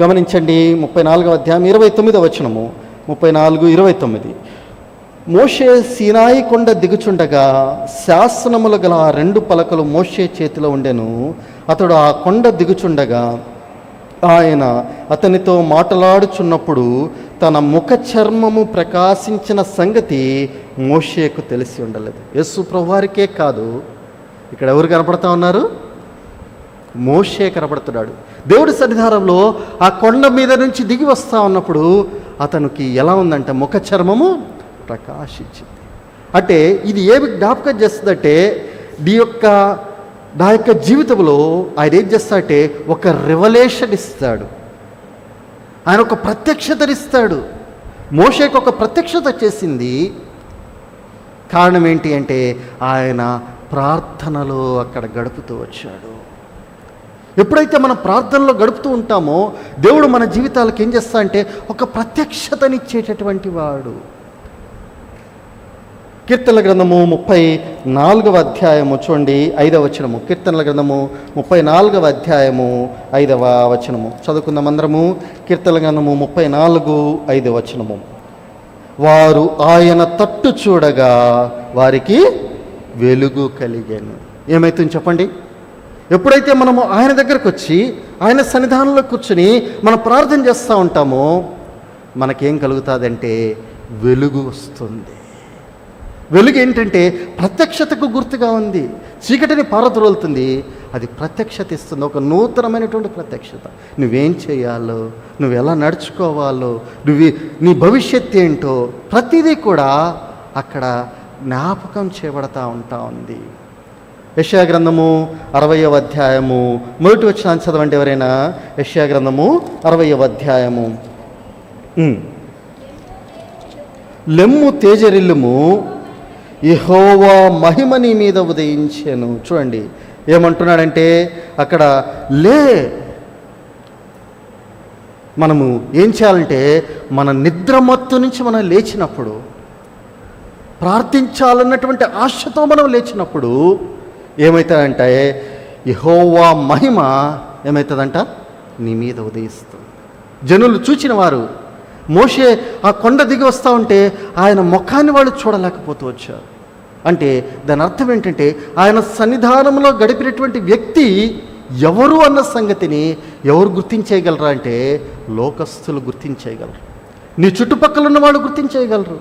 గమనించండి. 34వ అధ్యాయం 29వ వచనము, 34:29. మోషే సీనాయి కొండ దిగుచుండగా శాసనములు గల 2 పలకలు మోషే చేతిలో ఉండెను. అతడు ఆ కొండ దిగుచుండగా ఆయన అతనితో మాట్లాడుచున్నప్పుడు తన ముఖ చర్మము ప్రకాశించిన సంగతి మోషేకు తెలిసి ఉండలేదు. యేసు ప్రభువారికే కాదు, ఇక్కడ ఎవరు కనపడతా ఉన్నారు? మోషే కనపడుతున్నాడు. దేవుడి సన్నిధానంలో ఆ కొండ మీద నుంచి దిగి వస్తూ ఉన్నప్పుడు అతనికి ఎలా ఉందంటే, ముఖ చర్మము ప్రకాశించింది. అంటే ఇది ఏమి జ్ఞాపకం చేస్తుందంటే, నా యొక్క జీవితంలో ఆయన ఏం చేస్తాడంటే ఒక రెవల్యూషన్ ఇస్తాడు, ఆయన ఒక ప్రత్యక్షతనిస్తాడు. మోషేకు ఒక ప్రత్యక్షత చేసింది. కారణం ఏంటి అంటే, ఆయన ప్రార్థనలో అక్కడ గడుపుతూ వచ్చాడు. ఎప్పుడైతే మనం ప్రార్థనలో గడుపుతూ ఉంటామో దేవుడు మన జీవితాలకు ఏం చేస్తా అంటే ఒక ప్రత్యక్షతనిచ్చేటటువంటి వాడు. కీర్తనల గ్రంథము 34వ అధ్యాయము చూడండి 5వ వచనము. కీర్తనల గ్రంథము 34వ అధ్యాయము 5వ వచనము చదువుకుందాం అందరము. కీర్తనల గ్రంథము 34:5 వచనము. వారు ఆయన తట్టు చూడగా వారికి వెలుగు కలిగాను. ఏమైతుంది చెప్పండి? ఎప్పుడైతే మనము ఆయన దగ్గరకు వచ్చి ఆయన సన్నిధానంలో కూర్చుని మనం ప్రార్థన చేస్తూ ఉంటామో మనకేం కలుగుతుందంటే వెలుగు వస్తుంది. వెలుగు ఏంటంటే ప్రత్యక్షతకు గుర్తుగా ఉంది. చీకటిని పారద్రోలుతుంది, అది ప్రత్యక్షత ఇస్తుంది, ఒక నూతనమైనటువంటి ప్రత్యక్షత. నువ్వేం చేయాలో, నువ్వు ఎలా నడుచుకోవాలో, నీ భవిష్యత్తు ఏంటో ప్రతిదీ కూడా అక్కడ జ్ఞాపకం చేయబడతా ఉంటా ఉంది. యెషయా గ్రంథము 60వ అధ్యాయము మొదటి వచనాన్ని చదవండి ఎవరైనా. యెషయా గ్రంథము 60వ అధ్యాయము. లెమ్ము తేజరిల్లుము, యెహోవా మహిమ నీ మీద ఉదయించెను. చూడండి ఏమంటున్నాడంటే అక్కడ మనము ఏం చేయాలంటే మన నిద్రమత్తు నుంచి మనం లేచినప్పుడు, ప్రార్థించాలన్నటువంటి ఆశతో మనం లేచినప్పుడు ఏమవుతుందంటే యెహోవా మహిమ ఏమవుతుందంట, నీ మీద ఉదయిస్తుంది. జనులు చూచిన వారు మోషే ఆ కొండ దిగి వస్తూ ఉంటే ఆయన ముఖాన్ని వాళ్ళు చూడలేకపోతూ వచ్చారు. అంటే దాని అర్థం ఏంటంటే ఆయన సన్నిధానంలో గడిపినటువంటి వ్యక్తి ఎవరు అన్న సంగతిని ఎవరు గుర్తించేయగలరా అంటే లోకస్తులు గుర్తించేయగలరు, నీ చుట్టుపక్కల ఉన్న వాళ్ళు గుర్తించేయగలరు.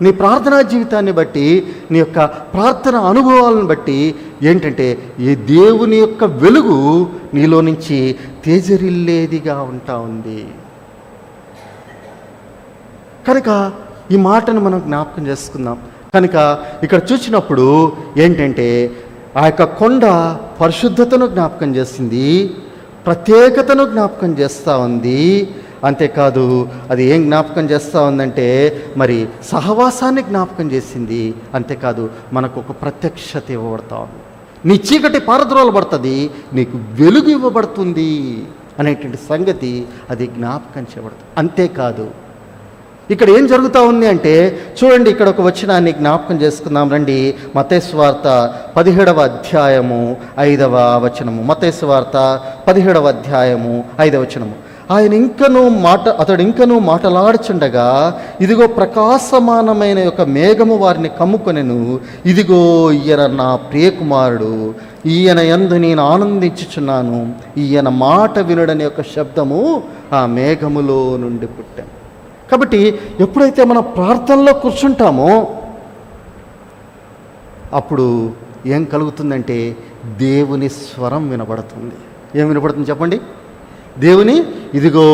నీ ప్రార్థనా జీవితాన్ని బట్టి, నీ యొక్క ప్రార్థన అనుభవాలను బట్టి ఏంటంటే ఈ దేవుని యొక్క వెలుగు నీలో నుంచి తేజరిల్లేదిగా ఉంటా ఉంది. కనుక ఈ మాటను మనం జ్ఞాపకం చేసుకుందాం. కనుక ఇక్కడ చూసినప్పుడు ఏంటంటే ఆ యొక్క కొండ పరిశుద్ధతను జ్ఞాపకం చేసింది, ప్రత్యేకతను జ్ఞాపకం చేస్తూ ఉంది. అంతేకాదు అది ఏం జ్ఞాపకం చేస్తూ ఉందంటే మరి సహవాసాన్ని జ్ఞాపకం చేసింది. అంతేకాదు మనకు ఒక ప్రత్యక్షత ఇవ్వబడతా ఉంది. నీ చీకటి పారద్రోలబడుతుంది, నీకు వెలుగు ఇవ్వబడుతుంది అనేటువంటి సంగతి అది జ్ఞాపకం చేయబడుతుంది. అంతేకాదు ఇక్కడ ఏం జరుగుతూ ఉంది అంటే చూడండి, ఇక్కడ ఒక వచనాన్ని జ్ఞాపకం చేసుకుందాం రండి. మత్తయి సువార్త 17వ అధ్యాయము 5వ వచనము. మత్తయి సువార్త 17వ అధ్యాయము 5వ వచనము. అతడు ఇంకనూ మాటలాడుచుండగా ఇదిగో ప్రకాశమానమైన యొక్క మేఘము వారిని కమ్ముకొనెను. ఇదిగో ఈయన నా ప్రియకుమారుడు, ఈయన యందు నేను ఆనందించుచున్నాను, ఈయన మాట వినుడనే యొక్క శబ్దము ఆ మేఘములో నుండి పుట్టాను. కాబట్టి ఎప్పుడైతే మనం ప్రార్థనలో కూర్చుంటామో అప్పుడు ఏం కలుగుతుందంటే దేవుని స్వరం వినబడుతుంది. ఏం వినబడుతుంది చెప్పండి? దేవుని ఇదిగో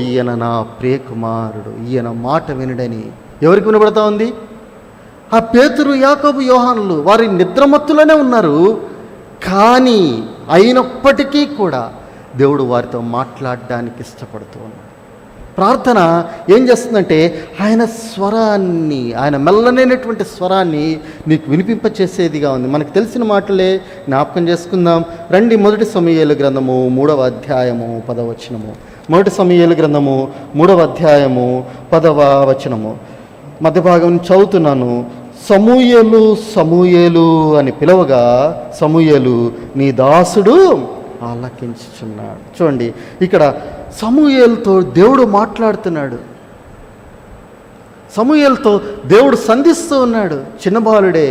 ఈయన నా ప్రియకుమారుడు, ఈయన మాట వినుడని ఎవరికి వినబడతా ఉంది? ఆ పేతురు, యాకోబు, యోహానులు వారి నిద్రమత్తులోనే ఉన్నారు. కానీ అయినప్పటికీ కూడా దేవుడు వారితో మాట్లాడడానికి ఇష్టపడుతూ ఉన్నాడు. ప్రార్థన ఏం చేస్తుందంటే ఆయన స్వరాన్ని, ఆయన మెల్లనైనటువంటి స్వరాన్ని నీకు వినిపింపచేసేదిగా ఉంది. మనకు తెలిసిన మాటలే జ్ఞాపకం చేసుకుందాం రండి. మొదటి సమూయేలు గ్రంథము 3వ అధ్యాయము 10వ వచనము. మొదటి సమూయేలు గ్రంథము 3వ అధ్యాయము 10వ వచనము. మధ్య భాగం చదువుతున్నాను. సమూయేలు సమూయేలు అని పిలవగా సమూయేలు నీ దాసుడు ఆలకించుచున్నాడు. చూడండి ఇక్కడ సమూయేలుతో దేవుడు మాట్లాడుతున్నాడు, సమూయేలుతో దేవుడు సంధిస్తూ ఉన్నాడు. చిన్నబాలుడే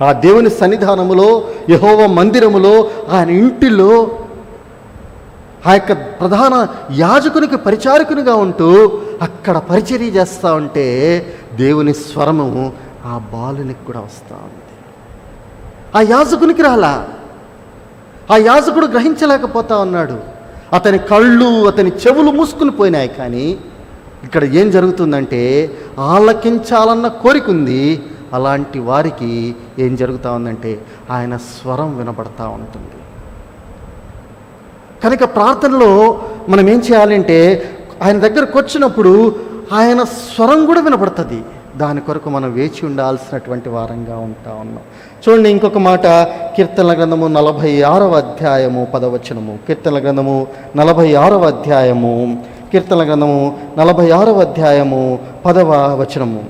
ఆ దేవుని సన్నిధానములో, యెహోవా మందిరములో, ఆయన ఇంటిలో ఆ యొక్క ప్రధాన యాజకునికి పరిచారకునిగా ఉంటూ అక్కడ పరిచర్య చేస్తూ ఉంటే దేవుని స్వరము ఆ బాలునికి కూడా వస్తూ ఉంది. ఆ యాజకునికి రాలా, ఆ యాజకుడు గ్రహించలేకపోతా ఉన్నాడు. అతని కళ్ళు, అతని చెవులు మూసుకుని పోయినాయి. కానీ ఇక్కడ ఏం జరుగుతుందంటే ఆలకించాలన్న కోరిక ఉంది. అలాంటి వారికి ఏం జరుగుతూ ఉందంటే ఆయన స్వరం వినబడతా ఉంటుంది. కనుక ప్రార్థనలో మనం ఏం చేయాలంటే ఆయన దగ్గరకు వచ్చినప్పుడు ఆయన స్వరం కూడా వినబడుతుంది. దాని కొరకు మనం వేచి ఉండాల్సినటువంటి వారంగా ఉంటా ఉన్నాం. చూడండి ఇంకొక మాట, కీర్తనల గ్రంథము 46వ అధ్యాయము 10వ వచనము. కీర్తనల గ్రంథము 46వ అధ్యాయము, కీర్తనల గ్రంథము 46వ అధ్యాయము 10వ వచనము.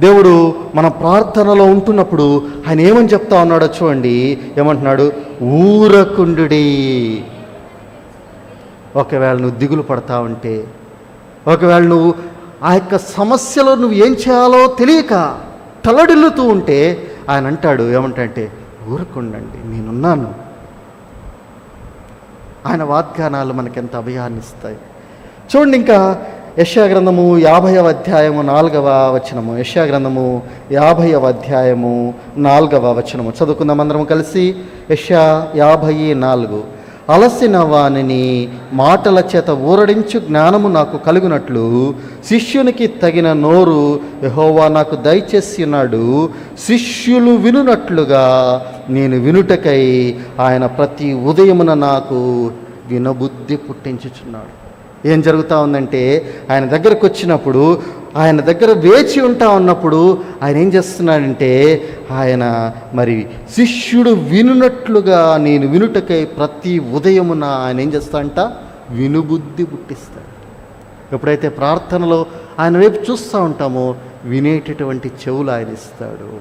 దేవుడు మన ప్రార్థనలో ఉంటున్నప్పుడు ఆయన ఏమని చెప్తా ఉన్నాడో చూడండి. ఏమంటున్నాడు? ఊరకుండుడి. ఒకవేళ నువ్వు దిగులు పడతా ఉంటే, ఒకవేళ నువ్వు ఆ యొక్క సమస్యలో నువ్వు ఏం చేయాలో తెలియక తలడిల్లుతూ ఉంటే ఆయన అంటాడు ఏమంటే ఊరకుండండి, నేనున్నాను. ఆయన వాగ్దానాలు మనకెంత అభయాన్ని ఇస్తాయి. చూడండి ఇంకా యెషయా గ్రంథము 50వ అధ్యాయము 4వ వచనము. యెషయా గ్రంథము 50వ అధ్యాయము 4వ వచనము చదువుకుందాం అందరం కలిసి. యెషయా 54. అలసిన వానిని మాటల చేత ఊరడించు జ్ఞానము నాకు కలుగునట్లు శిష్యునికి తగిన నోరు యెహోవా నాకు దయచేసి ఉన్నాడు. శిష్యులు వినునట్లుగా నేను వినుటకై ఆయన ప్రతి ఉదయమున నాకు వినబుద్ధి పుట్టించుచున్నాడు. ఏం జరుగుతూ ఉందంటే, ఆయన దగ్గరకు వచ్చినప్పుడు, ఆయన దగ్గర వేచి ఉంటా ఉన్నప్పుడు ఆయన ఏం చేస్తున్నాడంటే, ఆయన మరి శిష్యుడు వినున్నట్లుగా నేను వినుటకై ప్రతి ఉదయమున ఆయన ఏం చేస్తాడంట, వినుబుద్ధి పుట్టిస్తాడు. ఎప్పుడైతే ప్రార్థనలో ఆయన వైపు చూస్తూ ఉంటామో వినేటటువంటి చెవులు ఆయన ఇస్తాడు.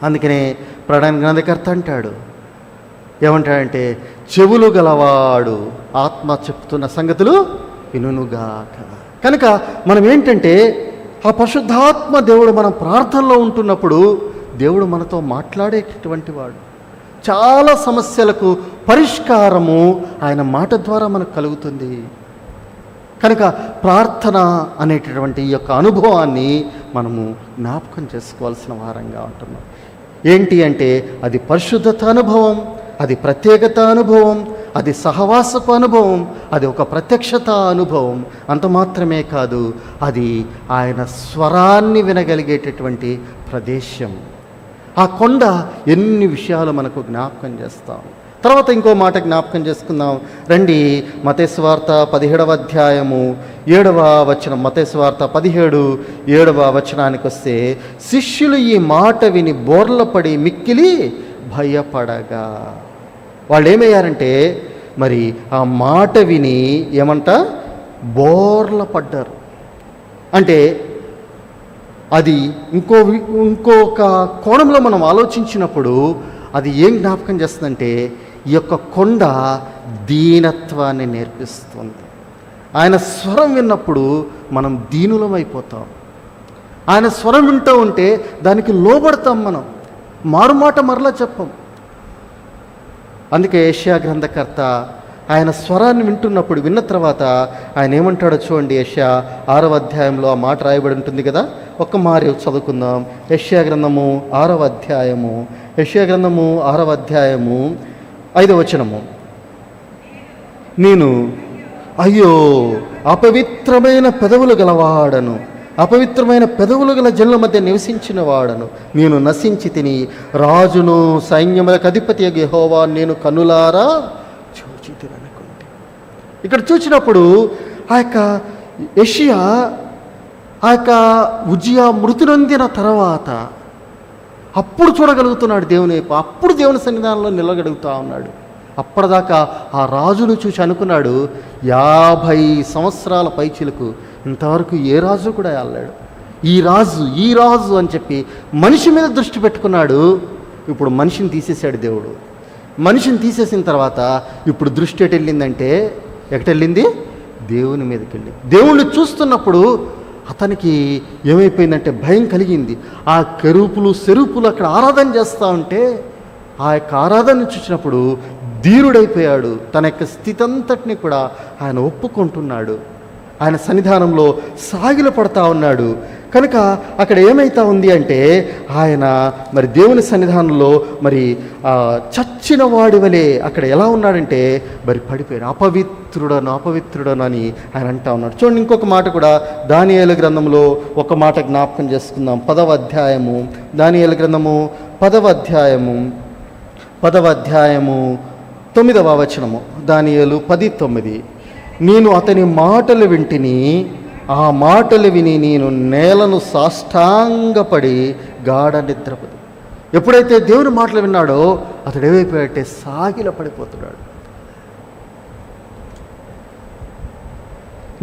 అందుకనే ప్రధాన గ్రంథకర్త అంటాడు, ఏమంటాడంటే, చెవులు గలవాడు ఆత్మ చెప్తున్న సంగతులు వినుగాక. కనుక మనం ఏంటంటే, ఆ పరిశుద్ధాత్మ దేవుడు మనం ప్రార్థనలో ఉంటున్నప్పుడు దేవుడు మనతో మాట్లాడేటటువంటి వాడు. చాలా సమస్యలకు పరిష్కారము ఆయన మాట ద్వారా మనకు కలుగుతుంది. కనుక ప్రార్థన అనేటటువంటి ఈ యొక్క అనుభవాన్ని మనము జ్ఞాపకం చేసుకోవాల్సిన వారంగా ఉంటున్నాం. ఏంటి అంటే, అది పరిశుద్ధత అనుభవం, అది ప్రత్యేకత అనుభవం, అది సహవాసపు అనుభవం, అది ఒక ప్రత్యక్షత అనుభవం. అంత మాత్రమే కాదు, అది ఆయన స్వరాన్ని వినగలిగేటటువంటి ప్రదేశం. ఆ కొండ ఎన్ని విషయాలు మనకు జ్ఞాపకం చేస్తాం. తర్వాత ఇంకో మాట జ్ఞాపకం చేసుకుందాం రండి. మత్తయి సువార్త 17వ అధ్యాయము 7వ వచనం. మత్తయి సువార్త 17, 7వ వచనానికి వస్తే, శిష్యులు ఈ మాట విని బోర్లపడి మిక్కిలి భయపడగా. వాళ్ళు ఏమయ్యారంటే, మరి ఆ మాట విని ఏమంట, బోర్ల పడ్డారు. అంటే అది ఇంకొక కోణంలో మనం ఆలోచించినప్పుడు అది ఏం జ్ఞాపకం చేస్తుందంటే, ఈ యొక్క కొండ దీనత్వాన్ని నేర్పిస్తుంది. ఆయన స్వరం విన్నప్పుడు మనం దీనులమైపోతాం. ఆయన స్వరం వింటూ ఉంటే దానికి లోబడతాం. మనం మారుమాట మరలా చెప్పం. అందుకే యెషయా గ్రంథకర్త ఆయన స్వరాన్ని విన్న తర్వాత ఆయన ఏమంటాడో చూడండి. యెషయా 6వ అధ్యాయంలో ఆ మాట రాయబడి ఉంటుంది కదా, ఒక్క మారి చదువుకుందాం. యెషయా గ్రంథము 6వ అధ్యాయము, యెషయా గ్రంథము 6వ అధ్యాయము 5వ వచనము. నేను అయ్యో అపవిత్రమైన పెదవులు గలవాడను, అపవిత్రమైన పెదవులు గల జనుల మధ్య నివసించిన వాడను, నేను నశించి తిని రాజును సైన్యములకు అధిపతి యెహోవా నేను కనులారా చూచి తిననుకుంటే. ఇక్కడ చూచినప్పుడు ఆ యొక్క యెషయా ఆ యొక్క ఉజ్జియా మృతి నొందిన తర్వాత అప్పుడు చూడగలుగుతున్నాడు దేవుని వైపు, అప్పుడు దేవుని సన్నిధానంలో నిలగలుగుతూ ఉన్నాడు. అప్పటిదాకా ఆ రాజును చూసి అనుకున్నాడు, 50 సంవత్సరాల పైచిలకు ఇంతవరకు ఏ రాజు కూడా వెళ్ళాడు, ఈ రాజు అని చెప్పి మనిషి మీద దృష్టి పెట్టుకున్నాడు. ఇప్పుడు మనిషిని తీసేశాడు దేవుడు. మనిషిని తీసేసిన తర్వాత ఇప్పుడు దృష్టి ఎటు వెళ్ళిందంటే, ఎక్కటెళ్ళింది, దేవుని మీదకి వెళ్ళి. దేవుణ్ణి చూస్తున్నప్పుడు అతనికి ఏమైపోయిందంటే భయం కలిగింది. ఆ కెరూపులు సెరూపులు అక్కడ ఆరాధన చేస్తూ ఉంటే ఆ యొక్క ఆరాధన చూసినప్పుడు ధీరుడైపోయాడు. తన యొక్క స్థితి అంతటిని కూడా ఆయన ఒప్పుకుంటున్నాడు. ఆయన సన్నిధానంలో సాగిలపడతా ఉన్నాడు. కనుక అక్కడ ఏమైతా ఉంది అంటే, ఆయన మరి దేవుని సన్నిధానంలో మరి చచ్చిన వాడి వలె అక్కడ ఎలా ఉన్నాడంటే మరి పడిపోయాడు. అపవిత్రుడను అని ఆయన అంటా ఉన్నాడు. చూడండి, ఇంకొక మాట కూడా దానియేలు గ్రంథంలో ఒక మాట జ్ఞాపకం చేసుకుందాం. 10వ అధ్యాయము, దానియేలు గ్రంథము 10వ అధ్యాయము 9వ వచనము. దానియేలు 10:9. నేను అతని మాటలు వింటిని, ఆ మాటలు విని నేను నేలను సాష్టాంగపడి గాఢ నిద్రపోదు. ఎప్పుడైతే దేవుని మాటలు విన్నాడో అతడు ఏమైపోయాడంటే సాగిల పడిపోతున్నాడు.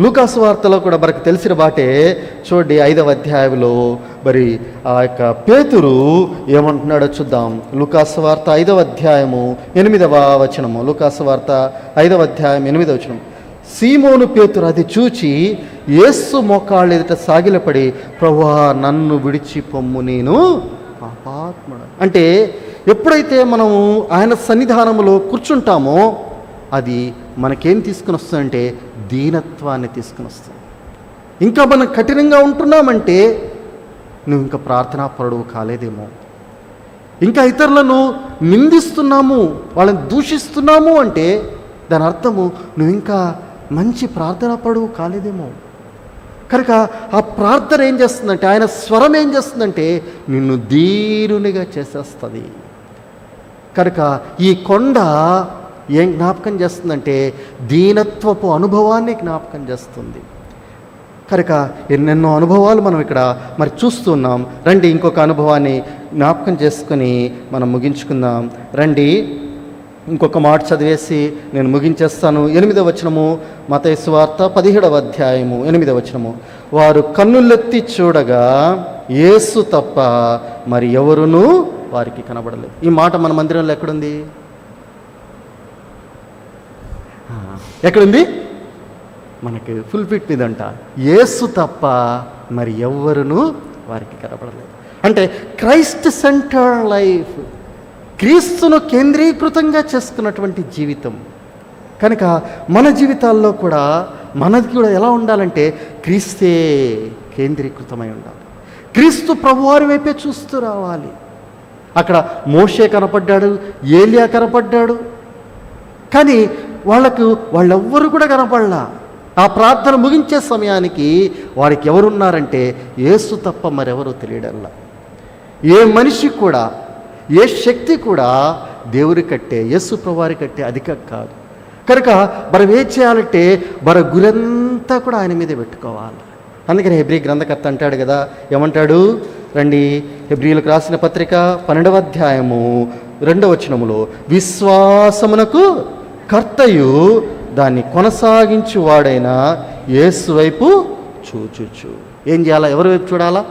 లూకాసు వార్తలో కూడా మనకు తెలిసిన బాటే చూడండి, 5వ అధ్యాయంలో మరి ఆ యొక్క పేతురు ఏమంటున్నాడో చూద్దాం. లూకాసు వార్త 5వ అధ్యాయము 8వ వచనము. లూకాసు వార్త 5వ అధ్యాయం 8వ వచనం. సీమోను పేతురు అది చూచి యేసు మోకాళ్ళ ఎదుట సాగిలపడి, ప్రభువా నన్ను విడిచి పొమ్ము, నేను పాపాత్ముడు. అంటే ఎప్పుడైతే మనము ఆయన సన్నిధానంలో కూర్చుంటామో అది మనకేం తీసుకుని వస్తుందంటే దీనత్వాన్ని తీసుకుని వస్తుంది. ఇంకా మనం కఠినంగా ఉంటున్నామంటే నువ్వు ఇంకా ప్రార్థనాపరుడు కాలేదేమో. ఇంకా ఇతరులను నిందిస్తున్నాము, వాళ్ళని దూషిస్తున్నాము అంటే దాని అర్థము నువ్వు ఇంకా మంచి ప్రార్థనాపరుడు కాలేదేమో. కనుక ఆ ప్రార్థన ఏం చేస్తుందంటే, ఆయన స్వరం ఏం చేస్తుందంటే నిన్ను ధీరునిగా చేసేస్తుంది. కనుక ఈ కొండ ఏం జ్ఞాపకం చేస్తుందంటే దీనత్వపు అనుభవాన్ని జ్ఞాపకం చేస్తుంది. కనుక ఎన్నెన్నో అనుభవాలు మనం ఇక్కడ మరి చూస్తున్నాం. రండి ఇంకొక అనుభవాన్ని జ్ఞాపకం చేసుకుని మనం ముగించుకుందాం. రండి ఇంకొక మాట చదివేసి నేను ముగించేస్తాను. 8వ వచనము, మత్తయి సువార్త 17వ అధ్యాయము 8వ వచనము. వారు కన్నులెత్తి చూడగా యేసు తప్ప మరి ఎవరునూ వారికి కనబడలేదు. ఈ మాట మన మందిరంలో ఎక్కడుంది? ఎక్కడుంది? మనకి ఫుల్ ఫిట్ మీద అంట. యేసు తప్ప మరి ఎవ్వరునూ వారికి కనబడలేదు. అంటే క్రైస్ట్ సెంటర్డ్ లైఫ్, క్రీస్తును కేంద్రీకృతంగా చేసుకున్నటువంటి జీవితం. కనుక మన జీవితాల్లో కూడా మనది కూడా ఎలా ఉండాలంటే క్రీస్తే కేంద్రీకృతమై ఉండాలి. క్రీస్తు ప్రభువారి వైపే చూస్తూ రావాలి. అక్కడ మోషే కనపడ్డాడు, ఏలియా కనపడ్డాడు, కానీ వాళ్ళెవ్వరు కూడా కనపడలా. ఆ ప్రార్థన ముగించే సమయానికి వారికి ఎవరున్నారంటే యేసు తప్ప మరెవరో తెలియడంలా. ఏ మనిషి కూడా, ఏ శక్తి కూడా దేవుడి కట్టే, యేసు ప్రభువారి కట్టే అధికం కాదు. కనుక మనం ఏం చేయాలంటే మన గురంతా కూడా ఆయన మీదే పెట్టుకోవాలి. అందుకని హెబ్రీ గ్రంథకర్త అంటాడు కదా, ఏమంటాడు? రండి హెబ్రీలకు రాసిన పత్రిక 12వ అధ్యాయము 2వ వచనములో, విశ్వాసమునకు కర్తయు దాన్ని కొనసాగించువాడైన యేసు వైపు చూచుచు. ఏం చేయాలా? ఎవరి వైపు చూడాలా?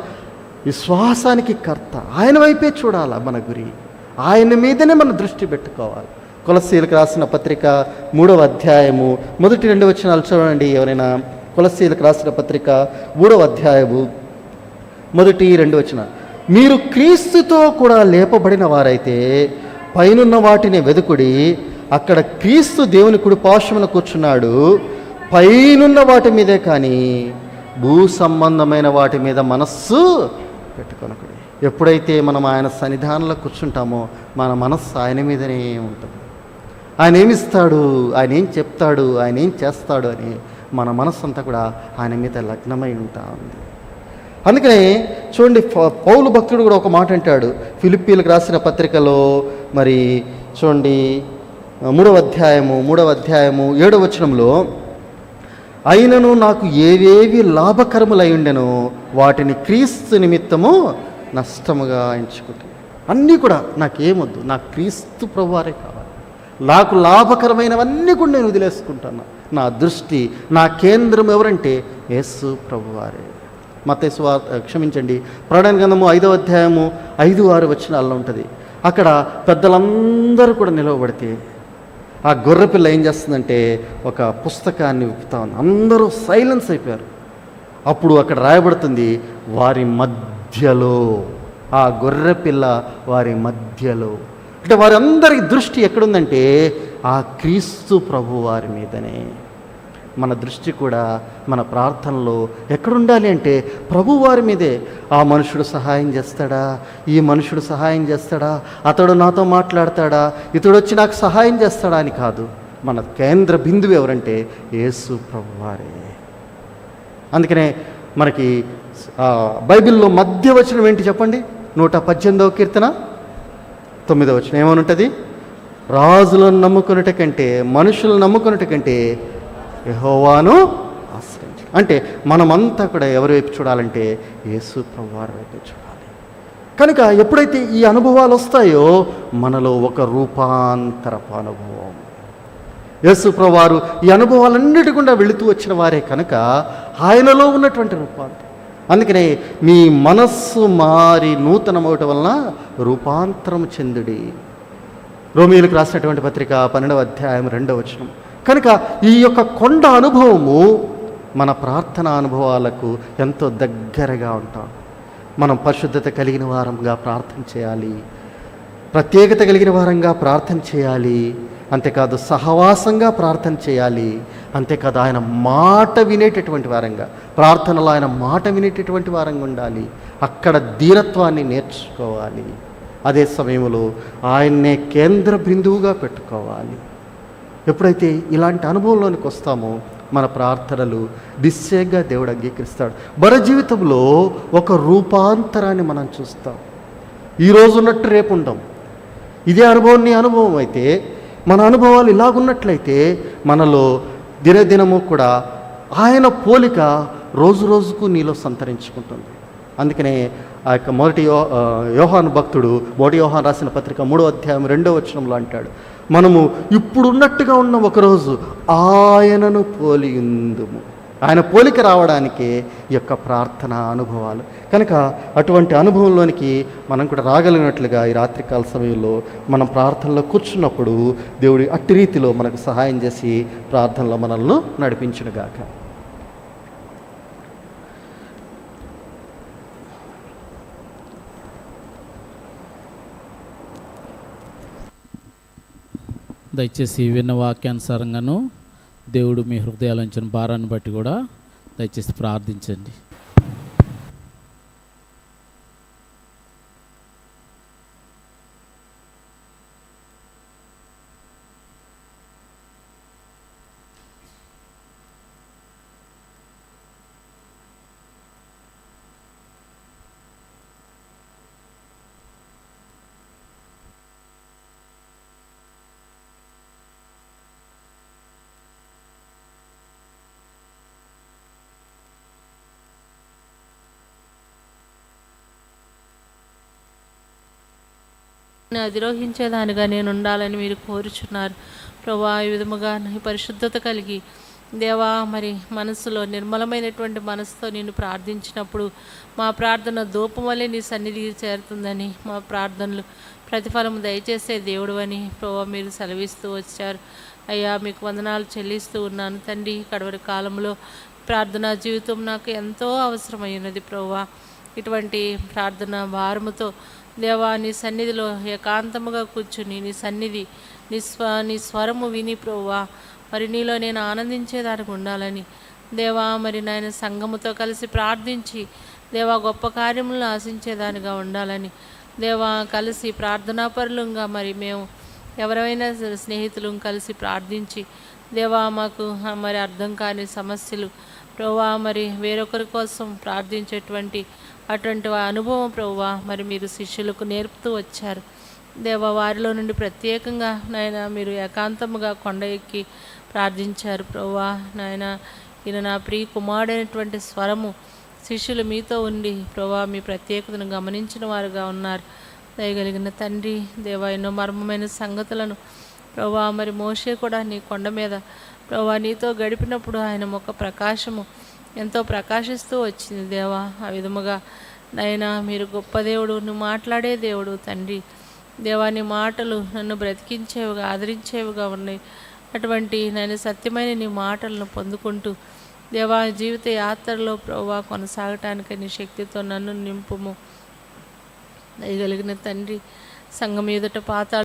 విశ్వాసానికి కర్త ఆయన వైపే చూడాలా. మన గురి ఆయన మీదనే మన దృష్టి పెట్టుకోవాలి. కొలస్సీలకు రాసిన పత్రిక 3వ అధ్యాయము 1-2 వచనాలు చూడండి. ఎవరైనా కొలస్సీలకు రాసిన పత్రిక 3వ అధ్యాయము 1-2 వచనాలు. మీరు క్రీస్తుతో కూడా లేపబడిన వారైతే పైనున్న వాటిని వెదుకుడి, అక్కడ క్రీస్తు దేవుని కుడి పార్శ్వమున కూర్చున్నాడు. పైనున్న వాటి మీదే కానీ భూ సంబంధమైన వాటి మీద మనస్సు పెట్టుకొనకుడి. ఎప్పుడైతే మనం ఆయన సన్నిధానంలో కూర్చుంటామో మన మనస్సు ఆయన మీదనే ఉంటుంది. ఆయన ఏమిస్తాడు, ఆయన ఏం చెప్తాడు, ఆయన ఏం చేస్తాడు అని మన మనస్సు అంతా కూడా ఆయన మీద లగ్నమై ఉంటా ఉంది. అందుకనే చూడండి, పౌలు భక్తుడు కూడా ఒక మాట అంటాడు ఫిలిప్పీలకు రాసిన పత్రికలో. మరి చూడండి 3వ అధ్యాయము 7వ వచనంలో, అయినను నాకు ఏవేవి లాభకరములై ఉండెనో వాటిని క్రీస్తు నిమిత్తము నష్టముగా ఎంచుకుంటాను. అన్నీ కూడా నాకేమొద్దు, నాకు క్రీస్తు ప్రభువారే కావాలి. నాకు లాభకరమైనవన్నీ కూడా నేను వదిలేసుకుంటాను. నా దృష్టి, నా కేంద్రం ఎవరంటే యేసు ప్రభువారే. మత్తయి సువార్త ప్రకటన గ్రంథము 5వ అధ్యాయము 5-6 వచనాల్లో ఉంటుంది. అక్కడ పెద్దలందరూ కూడా నిలవబడితే ఆ గొర్రెపిల్ల ఏం చేస్తుందంటే ఒక పుస్తకాన్ని విప్పుతా ఉంది. అందరూ సైలెన్స్ అయిపోయారు. అప్పుడు అక్కడ రాయబడుతుంది, వారి మధ్యలో, ఆ గొర్రెపిల్ల వారి మధ్యలో. అంటే వారందరి దృష్టి ఎక్కడుందంటే ఆ క్రీస్తు ప్రభు వారి మీదనే. మన దృష్టి కూడా మన ప్రార్థనలో ఎక్కడుండాలి అంటే ప్రభువారి మీదే. ఆ మనుషుడు సహాయం చేస్తాడా, ఈ మనుషుడు సహాయం చేస్తాడా, అతడు నాతో మాట్లాడతాడా, ఇతడు వచ్చి నాకు సహాయం చేస్తాడా అని కాదు. మన కేంద్ర బిందువు ఎవరంటే యేసు ప్రభువారే. అందుకనే మనకి బైబిల్లో మధ్య వచనం ఏంటి చెప్పండి? 118వ కీర్తన 9వ వచనం ఏమని ఉంటుంది? రాజులను నమ్ముకున్నట కంటే, మనుషులను నమ్ముకున్నట కంటే యెహోవాను ఆశ్రయించు. అంటే మనమంతా కూడా ఎవరి వైపు చూడాలంటే యేసు ప్రభువారి వైపు చూడాలి. కనుక ఎప్పుడైతే ఈ అనుభవాలు వస్తాయో మనలో ఒక రూపాంతరపు అనుభవం. యేసు ప్రభువారు ఈ అనుభవాలన్నిటి గుండా వెళుతూ వచ్చిన వారే కనుక ఆయనలో ఉన్నటువంటి రూపాంతరం. అందుకనే మీ మనస్సు మారి నూతనమవటం వలన రూపాంతరం చెందుడి. రోమీయులకు రాసినటువంటి పత్రిక 12వ అధ్యాయం 2వ వచనం. కనుక ఈ యొక్క కొండ అనుభవము మన ప్రార్థన అనుభవాలకు ఎంతో దగ్గరగా ఉంటాం. మనం పరిశుద్ధత కలిగిన వారంగా ప్రార్థన చేయాలి, ప్రత్యేకత కలిగిన వారంగా ప్రార్థన చేయాలి. అంతేకాదు సహవాసంగా ప్రార్థన చేయాలి. అంతేకాదు ఆయన మాట వినేటటువంటి వారంగా, ప్రార్థనలో ఆయన మాట వినేటటువంటి వారంగా ఉండాలి. అక్కడ ధీరత్వాన్ని నేర్చుకోవాలి. అదే సమయంలో ఆయన్నే కేంద్ర బిందువుగా పెట్టుకోవాలి. ఎప్పుడైతే ఇలాంటి అనుభవంలోనికి వస్తామో మన ప్రార్థనలు నిశ్చయంగా దేవుడు అంగీకరిస్తాడు. మన జీవితంలో ఒక రూపాంతరాన్ని మనం చూస్తాం. ఈరోజు ఉన్నట్టు రేపు ఉండం. ఇదే అనుభవం నీ అనుభవం అయితే, మన అనుభవాలు ఇలాగున్నట్లయితే మనలో దినదినము కూడా ఆయన పోలిక రోజు రోజుకు నీలో సంతరించుకుంటుంది. అందుకనే ఆ యొక్క మొదటి యోహాను భక్తుడు మొదటి యోహాను రాసిన పత్రిక 3వ అధ్యాయం 2వ వచనంలో అంటాడు, మనము ఇప్పుడున్నట్టుగా ఉన్న ఒకరోజు ఆయనను పోలియుందుము. ఆయన పోలిక రావడానికే ఈ యొక్క ప్రార్థన అనుభవాలు. కనుక అటువంటి అనుభవంలోనికి మనం కూడా రాగలిగినట్లుగా ఈ రాత్రికాల సమయంలో మనం ప్రార్థనలో కూర్చున్నప్పుడు దేవుడి అట్టి రీతిలో మనకు సహాయం చేసి ప్రార్థనలో మనల్ని నడిపించునుగాక. దయచేసి విన్న వాక్యానుసారంగాను దేవుడు మీ హృదయాలంచిన భారాన్ని బట్టి కూడా దయచేసి ప్రార్థించండి. అధిరోహించేదానిగా నేను ఉండాలని మీరు కోరుచున్నారు ప్రభువా. ఈ విధముగా నీ పరిశుద్ధత కలిగి దేవా, మరి మనసులో నిర్మలమైనటువంటి మనసుతో నేను ప్రార్థించినప్పుడు మా ప్రార్థన ధూపం వల్లే నీ సన్నిధికి చేరుతుందని, మా ప్రార్థనలు ప్రతిఫలం దయచేసే దేవుడు అని ప్రభువా మీరు సెలవిస్తూ వచ్చారు. అయ్యా, మీకు వందనాలు చెల్లిస్తూ ఉన్నాను తండ్రి. కడవరి కాలంలో ప్రార్థనా జీవితం నాకు ఎంతో అవసరమైనది ప్రభువా. ఇటువంటి ప్రార్థన భారముతో దేవా నీ సన్నిధిలో ఏకాంతముగా కూర్చుని నీ సన్నిధి నీ స్వరము విని ప్రభువా మరి నీలో నేను ఆనందించేదానికి ఉండాలని దేవా, మరి నాయన సంఘముతో కలిసి ప్రార్థించి దేవా గొప్ప కార్యములను ఆశించేదానిగా ఉండాలని దేవా, కలిసి ప్రార్థనాపరులంగా మరి మేము ఎవరైనా స్నేహితులు కలిసి ప్రార్థించి దేవా మాకు మరి అర్థం కాని సమస్యలు ప్రభువా మరి వేరొకరి కోసం ప్రార్థించేటువంటి అటువంటి అనుభవం ప్రభువా మరి మీరు శిష్యులకు నేర్పుతూ వచ్చారు దేవా. వారిలో నుండి ప్రత్యేకంగా నాయన మీరు ఏకాంతముగా కొండ ఎక్కి ప్రార్థించారు ప్రభువా. నాయన ఈయన నా ప్రియ కుమారుడైనటువంటి స్వరము శిష్యులు మీతో ఉండి ప్రభువా మీ ప్రత్యేకతను గమనించిన వారుగా ఉన్నారు. దయగలిగిన తండ్రి దేవా, ఎన్నో మర్మమైన సంగతులను ప్రభువా మరి మోషే కూడా నీ కొండ మీద ప్రభువా నీతో గడిపినప్పుడు ఆయన ముఖ ప్రకాశము ఎంతో ప్రకాశిస్తూ వచ్చింది దేవా. ఆ విధముగా నైనా మీరు గొప్ప దేవుడు, నువ్వు మాట్లాడే దేవుడు తండ్రి దేవా. నీ మాటలు నన్ను బ్రతికించేవిగా ఆదరించేవిగా ఉన్నాయి. అటువంటి నేను సత్యమైన నీ మాటలను పొందుకుంటూ దేవా జీవిత యాత్రలో ప్రభువా కొనసాగటానికి నీ శక్తితో నన్ను నింపుము. దయగలిగిన తండ్రి, సంఘం ఎదుట పాతాళ